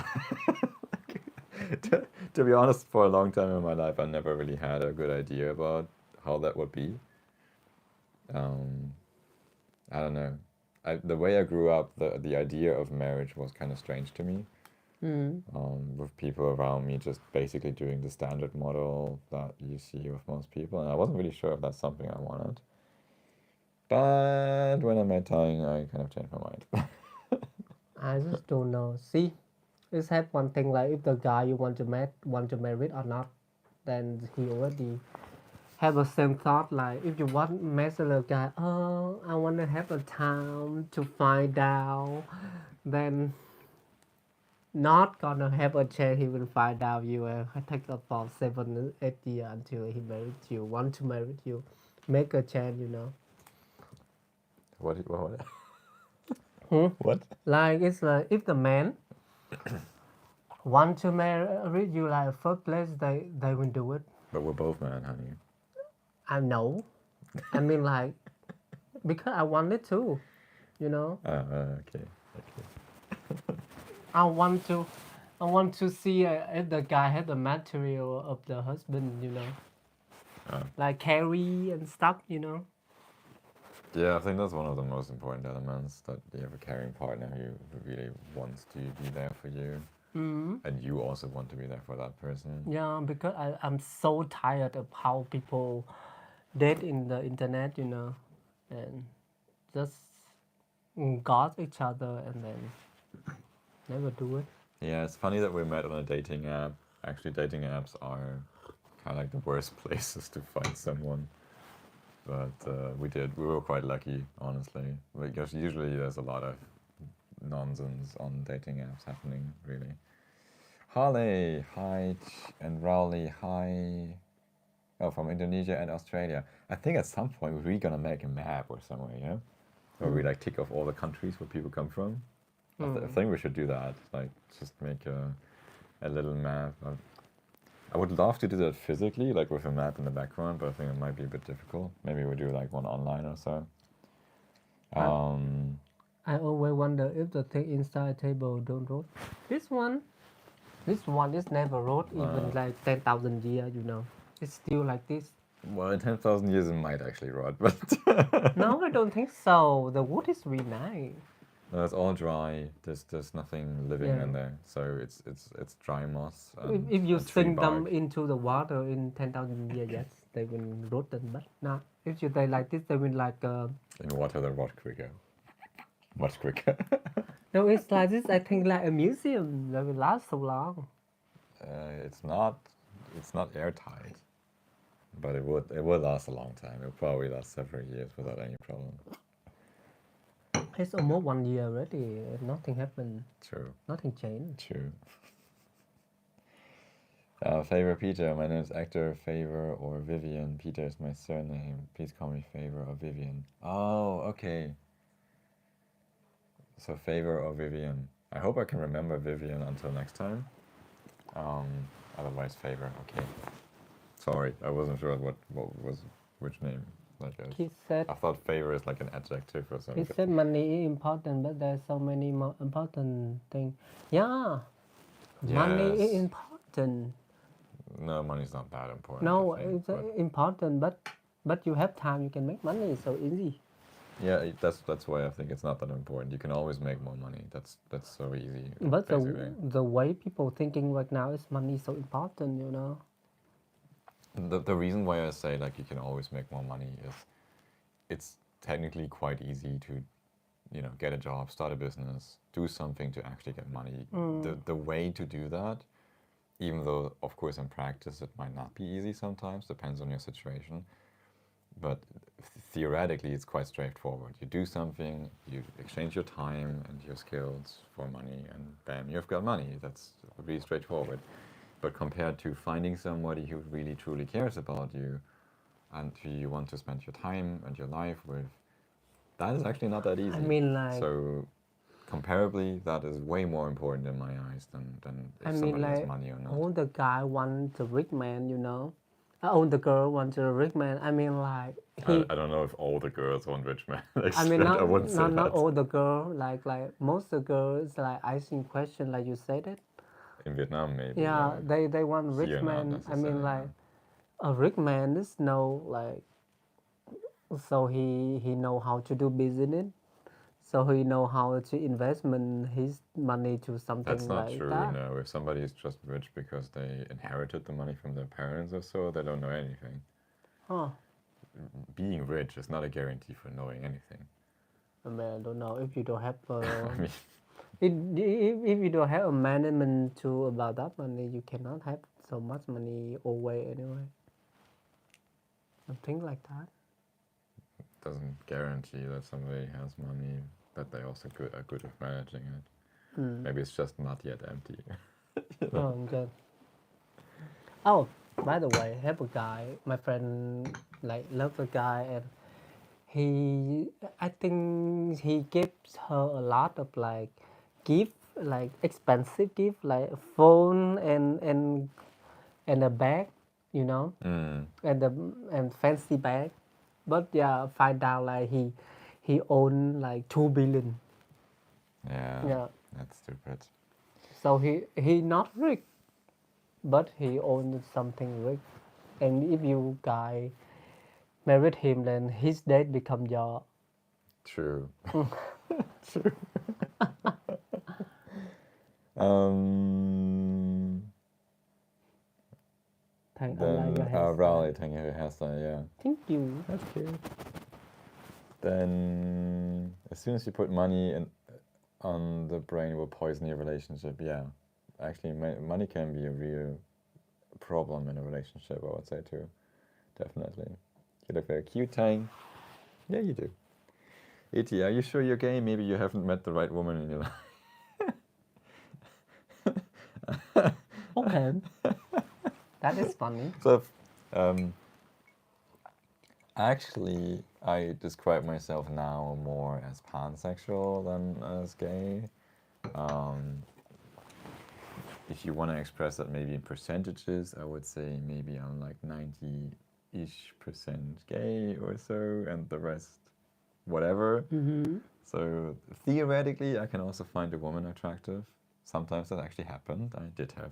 To be honest, for a long time in my life, I never really had a good idea about how that would be. I don't know. The way I grew up, the idea of marriage was kind of strange to me. With people around me just basically doing the standard model that you see with most people, and I wasn't really sure if that's something I wanted. But when I met Tang, I kind of changed my mind. I just don't know. See, it's have one thing like if the guy you want to marry or not, then he already have a same thought like if you want mess with a guy, oh, I want to have a time to find out, then not gonna have a chance he will find out you take about 7-8 years until he married you, want to marry you, make a chance, you know. What? What? Like it's like if the man want to marry you, like first place they will do it. But we're both men, honey. I know. I mean like because I want it too, you know. Okay. I want to see if the guy had the material of the husband, you know, like carry and stuff, you know. Yeah, I think that's one of the most important elements, that you have a caring partner who really wants to be there for you. And you also want to be there for that person. Yeah, because I'm so tired of how people date in the internet, you know, and just got each other and then never do it. Yeah, it's funny that we met on a dating app. Actually, dating apps are kind of like the worst places to find someone. But we were quite lucky, honestly, because usually there's a lot of nonsense on dating apps happening, really. Hale, hi, and Rowley, hi. Oh, from Indonesia and Australia. I think at some point we're gonna make a map or somewhere, you know? Where we like tick off all the countries where people come from. I think we should do that. Like, just make a little map. I would love to do that physically, like with a map in the background, but I think it might be a bit difficult. Maybe we do like one online or so. I always wonder if the thing inside table don't rot. This one is never rot even like 10,000 years, you know. It's still like this. Well, in 10,000 years it might actually rot, but No, I don't think so. The wood is really nice. no, it's all dry. There's nothing living Yeah. in there, so it's dry moss. If you and tree sink them bark. into the water in 10,000 years, yes, they will rotten. But now, if you stay like this, they will like. In water, they rot quicker, much quicker. No, it's like this. I think like a museum. They will last so long. It's not airtight, but it would last a long time. It would probably last several years without any problem. It's almost 1 year already. Nothing happened. True. Nothing changed. True. Favor Peter. My name is actor Favor or Vivian. Peter is my surname. Please call me Favor or Vivian. Oh, okay. So Favor or Vivian. I hope I can remember Vivian until next time. Otherwise Favor. Okay. Sorry, I wasn't sure what was which name. Like He said. I thought Favor is like an adjective or something. He said money is important, but there's so many more important things. Yeah, money is Yes. important. No, money's not that important. No, I think, it's but important, but you have time, you can make money so easy. yeah, that's why I think it's not that important. You can always make more money. That's so easy. But basically. the way people thinking right now is money so important, you know. The reason why I say like you can always make more money is it's technically quite easy to, you know, get a job, start a business, do something to actually get money. The way to do that, even though of course in practice it might not be easy sometimes, depends on your situation. But theoretically it's quite straightforward. You do something, you exchange your time and your skills for money, and bam, you've got money. That's really straightforward. But compared to finding somebody who really truly cares about you and who you want to spend your time and your life with, that is actually not that easy. I mean, like, so comparably, that is way more important in my eyes than if I mean, somebody has like, money or not. all the guy wants a rich man, you know. All the girl wants a rich man. I mean, like, I don't know if all the girls want rich men. I mean, I wouldn't say not that. all the girl. Like most of the girls, like asking question, like you said it. In Vietnam, maybe. Yeah, they want rich Here, not man. I mean, necessarily, like, no. a rich man is no like. So he know how to do business. So he know how to investment his money to something That's not like true, that. no. If somebody is just rich because they inherited the money from their parents or so, they don't know anything. Huh. Being rich is not a guarantee for knowing anything. I mean, I don't know if you don't have I mean, if you don't have a management tool about that money, you cannot have so much money always anyway. Something like that. doesn't guarantee that somebody has money, that they also are good at managing it. Maybe it's just not yet empty. Oh, good. Oh, by the way, I have a guy. My friend like loves a guy, and I think he gives her a lot of like gift, like expensive gift, like a phone and a bag, you know, and fancy bag. But yeah, find out like he own like 2 billion. Yeah, Yeah. that's stupid. So he not rich, but he owns something rich. And if you guy married him, then his dad become your. True. True. um, Thank then Allah your hairstyle. Raleigh taking her hairstyle, yeah. Thank you. That's cute. Then, as soon as you put money on the brain, it will poison your relationship. Yeah, actually, money can be a real problem in a relationship, I would say too. Definitely. You look very cute, Tang. Yeah, you do. Eti, are you sure you're gay? Maybe you haven't met the right woman in your life. Okay. That is funny. So, actually, I describe myself now more as pansexual than as gay. If you want to express that maybe in percentages, I would say maybe I'm like 90-ish% gay or so, and the rest, whatever. Mm-hmm. So theoretically, I can also find a woman attractive. Sometimes that actually happened. I did have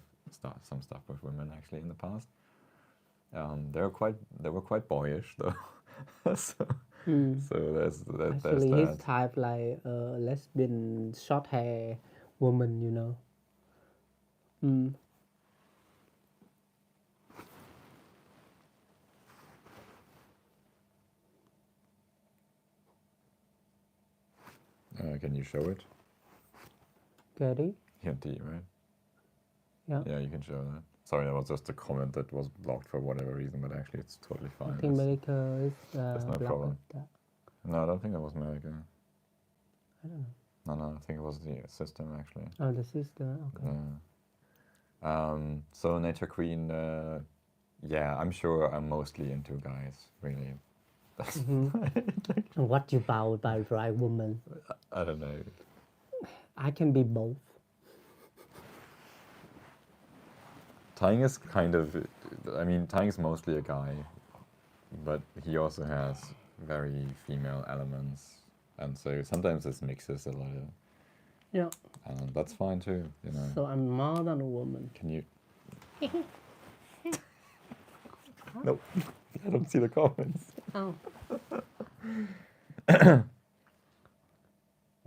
some stuff with women actually in the past. They were quite boyish though. so there's Actually, that. his type like lesbian, short hair woman, you know. Can you show it? Getty? Hinty, right? Yeah. Yeah, you can show that. Sorry, that was just a comment that was blocked for whatever reason, but actually it's totally fine. I think America is That's no problem. that. No, I don't think that was America. I don't know. No, I think it was the system actually. Oh, the sister. Okay. Yeah. So Nature Queen, yeah, I'm sure I'm mostly into guys, really. What you bound by right woman? I don't know. I can be both. Tying is kind of, I mean, Tying is mostly a guy, but he also has very female elements, and so sometimes this mixes a little. Yeah. And that's fine too, you know. So I'm more than a woman. Can you? Nope, I don't see the comments. Oh.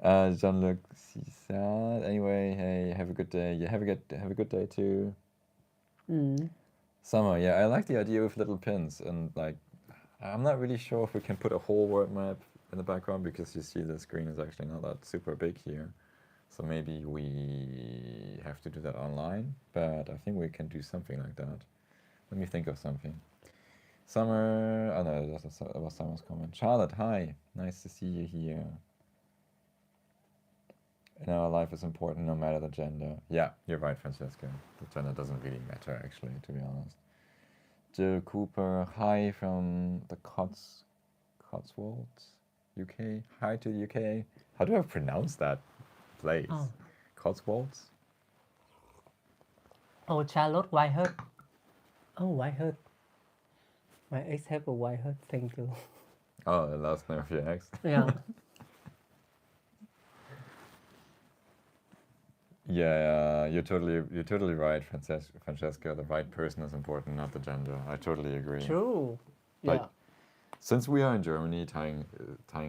Jean-Luc Cissat. Anyway, hey, have a good day. Yeah, have a good day too. Summer, yeah, I like the idea with little pins, and like, I'm not really sure if we can put a whole word map in the background because you see the screen is actually not that super big here. So maybe we have to do that online, but I think we can do something like that. Let me think of something. Summer, oh no, that was Summer's comment. Charlotte, hi, nice to see you here. In our life is important no matter the gender. Yeah, you're right, Francesca. The gender doesn't really matter, actually, to be honest. Jill Cooper, hi from the Cotswolds, UK. Hi to the UK. How do I pronounce that place? Oh. Cotswolds? Oh, Charlotte Whitehead. Oh, Whitehead. My ex have a Whitehead. Thank you. Oh, the last name of your ex. Yeah. Yeah, you're totally right, Francesca. The right person is important, not the gender. I totally agree. True. Yeah. Like, since we are in Germany, Tying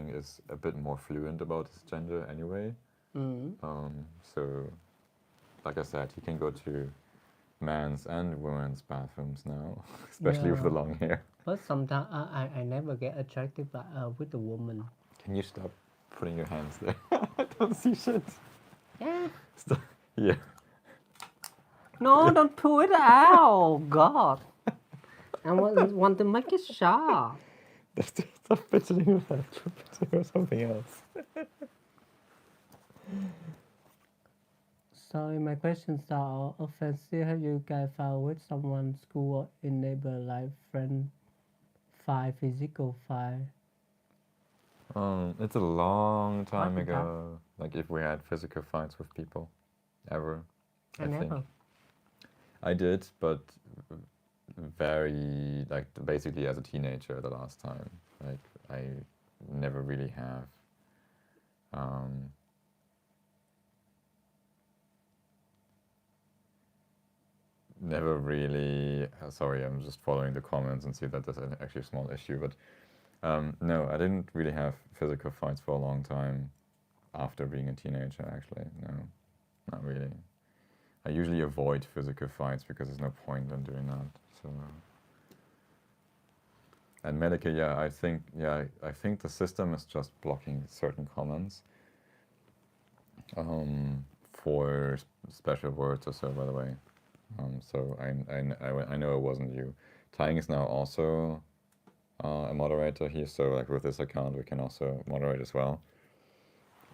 is a bit more fluent about his gender anyway. So, like I said, he can go to men's and women's bathrooms now, especially with the long hair. But sometimes I never get attracted with a woman. Can you stop putting your hands there? I don't see shit. Yeah. Stop. Yeah. No, don't pull it out. God. I want to make it sharp. Stop fidgeting with that. Or something else. Sorry, my questions are offensive. Have you guys found with someone school or in neighbor life friend file, physical file? It's a long time What the ago. Like if we had physical fights with people, ever. I never. think. I did, but very like basically as a teenager the last time. Like I never really have. Never really. Sorry, I'm just following the comments and see that there's actually a small issue, but no, I didn't really have physical fights for a long time after being a teenager. Actually, no, not really. I usually avoid physical fights because there's no point in doing that. So And Medica, I think the system is just blocking certain comments for special words or so, by the way. So I know it wasn't you. Tying is now also a moderator here, so like with this account we can also moderate as well.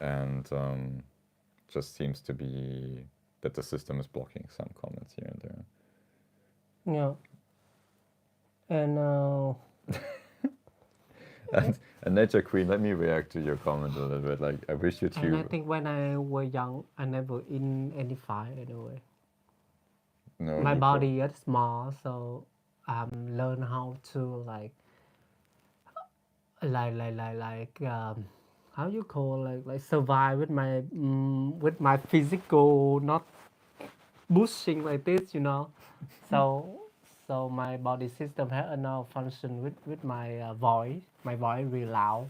And just seems to be that the system is blocking some comments here and there. Yeah. And And Nature Queen, let me react to your comment a little bit. Like, I wish you and I two. think when I was young, I never in any fight anyway. No, My you body is small, so learn how to how you call like survive with my physical, not pushing like this, you know. So so my body system has enough function with my voice. My voice really loud.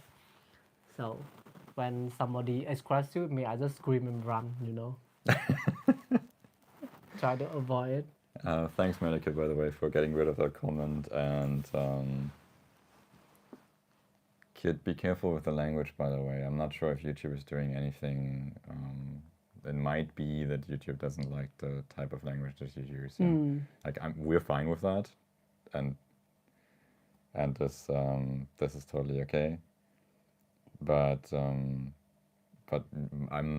So when somebody aggressive with me, I just scream and run, you know. Try to avoid it. Thanks, Medica, by the way, for getting rid of that comment. And kid, be careful with the language, by the way. I'm not sure if YouTube is doing anything. It might be that YouTube doesn't like the type of language that you use. And like, we're fine with that, and this is totally okay. But I'm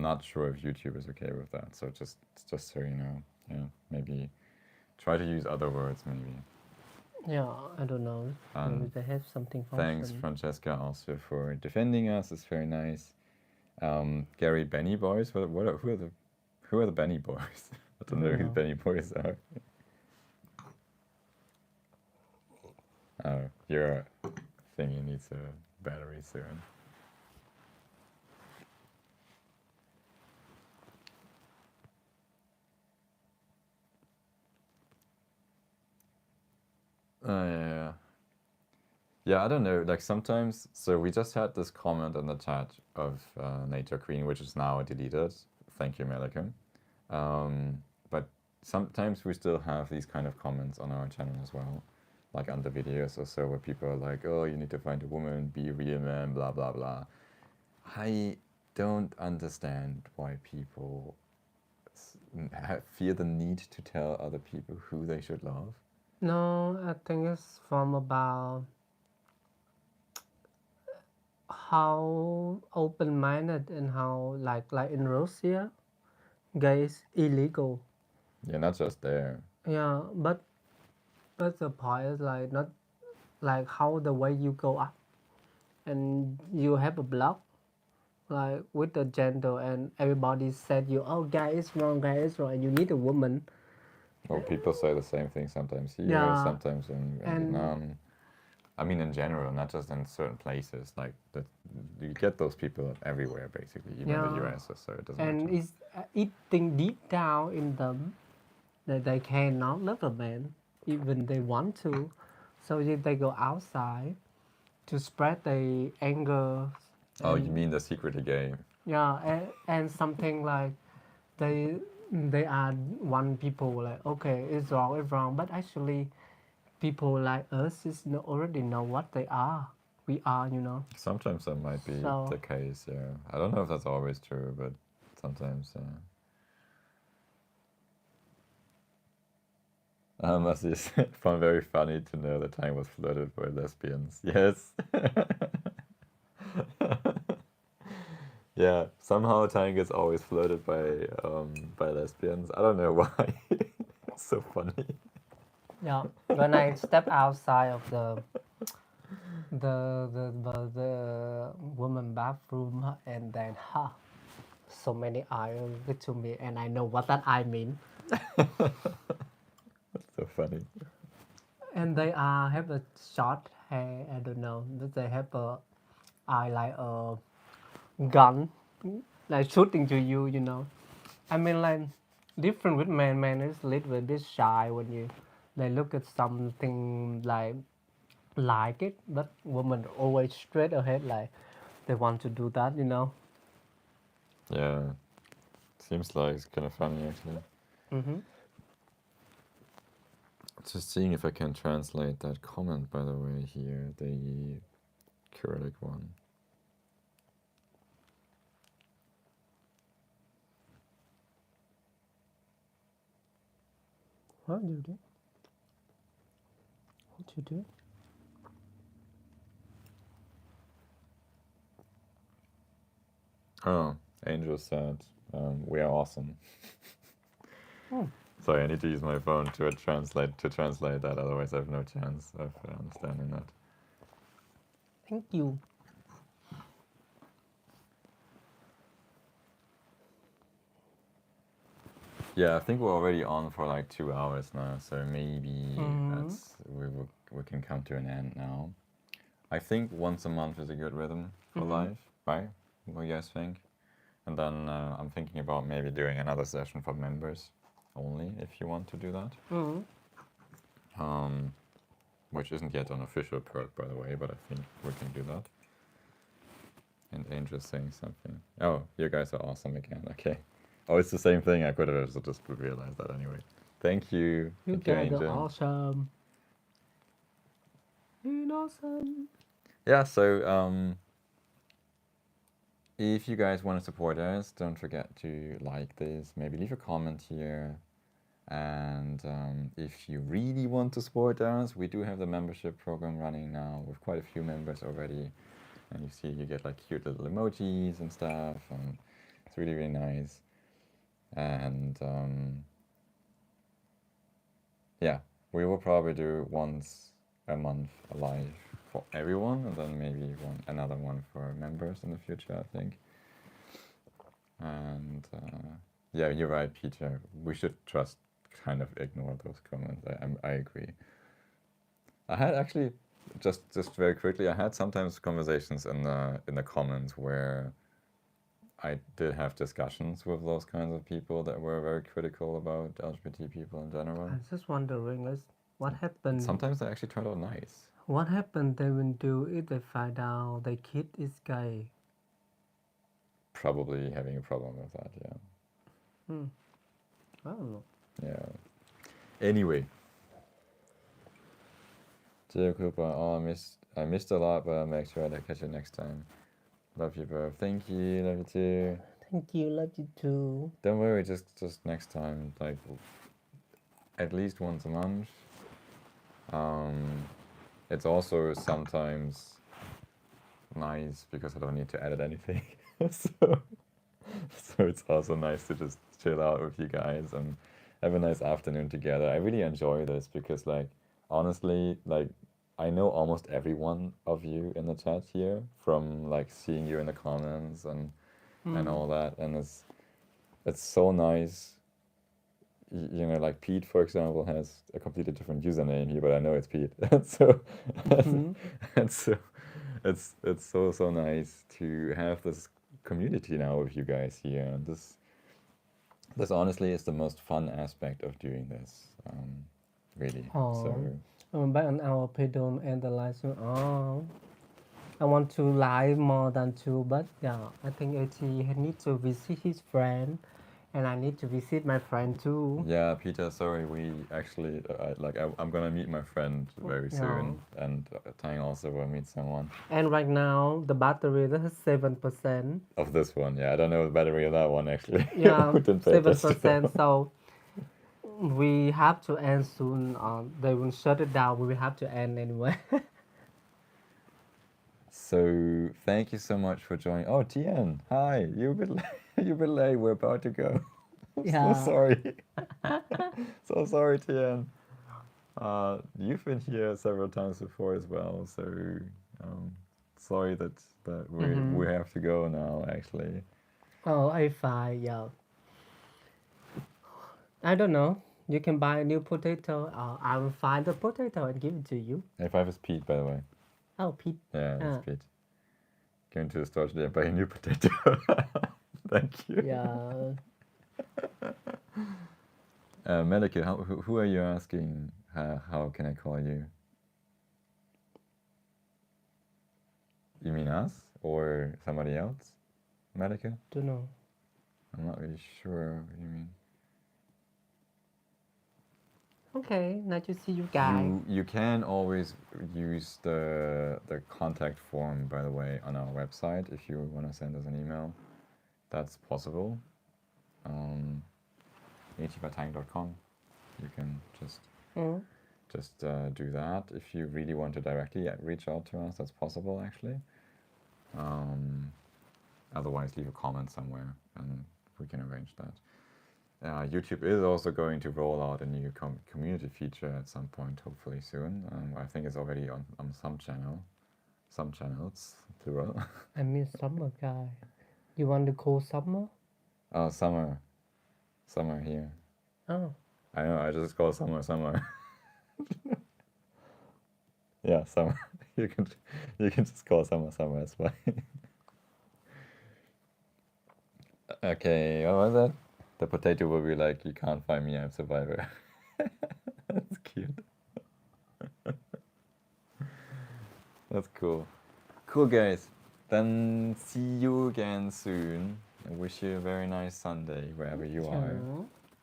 not sure if YouTube is okay with that. So just so you know, maybe try to use other words, maybe. Yeah, I don't know. Maybe they have something Thanks, function. Francesca, also for defending us. It's very nice. Gary, Benny Boys. Who are the Benny Boys? I don't know who the Benny Boys are. Oh, your thingy needs a battery soon. Yeah. Yeah, I don't know. Like sometimes, so we just had this comment in the chat of Nature Queen, which is now deleted. Thank you, Melikum. But sometimes we still have these kind of comments on our channel as well, like under videos or so, where people are like, "Oh, you need to find a woman, be a real man, blah blah blah." I don't understand why people feel the need to tell other people who they should love. No, I think it's from about how open-minded and how like in Russia, gay is illegal. Yeah, not just there. Yeah, but the point is like not like how the way you go up, and you have a block like with the gender, and everybody said you, oh, guy is wrong, guy is wrong, and you need a woman. Well, people say the same thing sometimes here, Yeah, sometimes in and Vietnam. I mean, in general, not just in certain places. Like that, you get those people everywhere, basically, even in the yeah, US or so. It doesn't and matter. it's eating deep down in them that they cannot love a man, even they want to. So if they go outside to spread their anger. Oh, you And mean the secretly gay? yeah, and something like they they are one people like, okay, it's wrong, but actually people like us already know what they are. We are, you know. Sometimes that might be So the case. Yeah, I don't know if that's always true, but sometimes. As is found very funny to know that time was flooded by lesbians. Yes. Yeah, somehow Tang gets always floated by lesbians. I don't know why. It's so funny. yeah, when I step outside of the woman bathroom, and then so many eyes look to me, and I know what that I mean. That's so funny. And they have a short hair. I don't know, but they have a eye like a gun, like shooting to you. You know, I mean like different with men. Man is a little bit shy when they look at something like it, but women always straight ahead like they want to do that. You know. Yeah, seems like it's kind of funny actually. Mm-hmm. Just seeing if I can translate that comment, by the way, here, the Cyrillic one. What you do? What you do? Oh, Angel said, we are awesome. Oh. Sorry, I need to use my phone to translate that, otherwise I have no chance of understanding that. Thank you. Yeah, I think we're already on for like 2 hours now, so maybe we can come to an end now. I think once a month is a good rhythm for live, right? What do you guys think? And then I'm thinking about maybe doing another session for members only, if you want to do that. Which isn't yet an official perk, by the way, but I think we can do that. And Angel's saying something. Oh, you guys are awesome again. Okay. Oh, it's the same thing. I could have just realized that anyway. Thank you. You Thank you, guys are Angel. awesome. You're awesome. Yeah, so if you guys want to support us, don't forget to like this, maybe leave a comment here. And if you really want to support us, we do have the membership program running now with quite a few members already. And you see you get like cute little emojis and stuff, and it's really, really nice. And yeah, we will probably do once a month a live for everyone, and then maybe another one for members in the future, I think. And yeah, you're right, Peter. We should just kind of ignore those comments. I agree. I had actually just very quickly. I had sometimes conversations in the comments where I did have discussions with those kinds of people that were very critical about LGBT people in general. I was just wondering, what happened? Sometimes they actually turned out nice. What happened they will do if they find out their kid is gay? Probably having a problem with that, yeah. I don't know. Yeah. Anyway. Dear Cooper, oh, I missed a lot, but I'll make sure I catch you next time. Love you, bro. Thank you. Love you too. Thank you. Love you too. Don't worry, just next time, like at least once a month. It's also sometimes nice because I don't need to edit anything. so it's also nice to just chill out with you guys and have a nice afternoon together. I really enjoy this because, like, honestly, like, I know almost every one of you in the chat here from like seeing you in the comments and all that, and it's so nice. You know, like Pete, for example, has a completely different username here, but I know it's Pete. so, and so, it's so nice to have this community now with you guys here. And this honestly is the most fun aspect of doing this, really. So back on our pedal and the license. I want to live more than two, but yeah, I think Eti needs to visit his friend, and I need to visit my friend too. yeah, Peter, sorry, we actually I'm gonna meet my friend very soon, and Tang also will meet someone. And right now the battery is 7%. Of this one, yeah, I don't know the battery of that one actually. Yeah, We didn't pay attention. 7%. So we have to end soon. They will shut it down. We will have to end anyway. So thank you so much for joining. Oh, Tian, hi. You're a bit late. You're a bit late. We're about to go. Yeah. So sorry. So sorry, Tian. You've been here several times before as well. So sorry that we have to go now. Actually. Oh, A5, yeah. I don't know. You can buy a new potato. I will find the potato and give it to you. A5 is Pete, by the way. Oh, Pete. Yeah, it's Pete. Going to the store today and buy a new potato. Thank you. Yeah. Melike, who are you asking? How can I call you? You mean us or somebody else? Melike? Don't know. I'm not really sure what you mean. Okay, nice to see you guys. You can always use the contact form, by the way, on our website if you want to send us an email. That's possible. etivatang.com. You can just do that. If you really want to directly reach out to us, that's possible actually. Otherwise, leave a comment somewhere and we can arrange that. YouTube is also going to roll out a new community feature at some point, hopefully soon. I think it's already on some channels, plural. I miss summer, guy. You want to call summer? Oh, summer here. Oh, I know. I just call summer. Yeah, summer. You can just call summer. It's fine. Okay, what was that? The potato will be like, you can't find me, I'm Survivor. That's cute. That's cool. Cool, guys. Then see you again soon. I wish you a very nice Sunday wherever you are.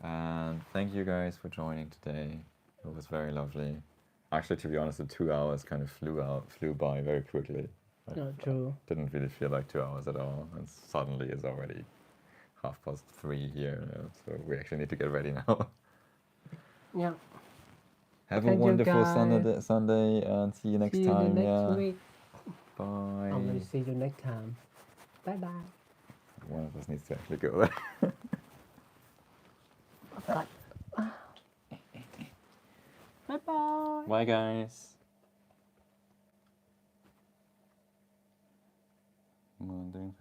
And thank you guys for joining today. It was very lovely. Actually, to be honest, the 2 hours kind of flew by very quickly. not true. Didn't really feel like 2 hours at all. And suddenly it's already 3:30 here, so we actually need to get ready now. Yeah. Have Thank a you, wonderful guys. Sunday and see you next See you time. next week. Bye. I'm gonna see you next time. Bye bye. One of us needs to actually go there. Bye bye. Bye, guys. Come on, doing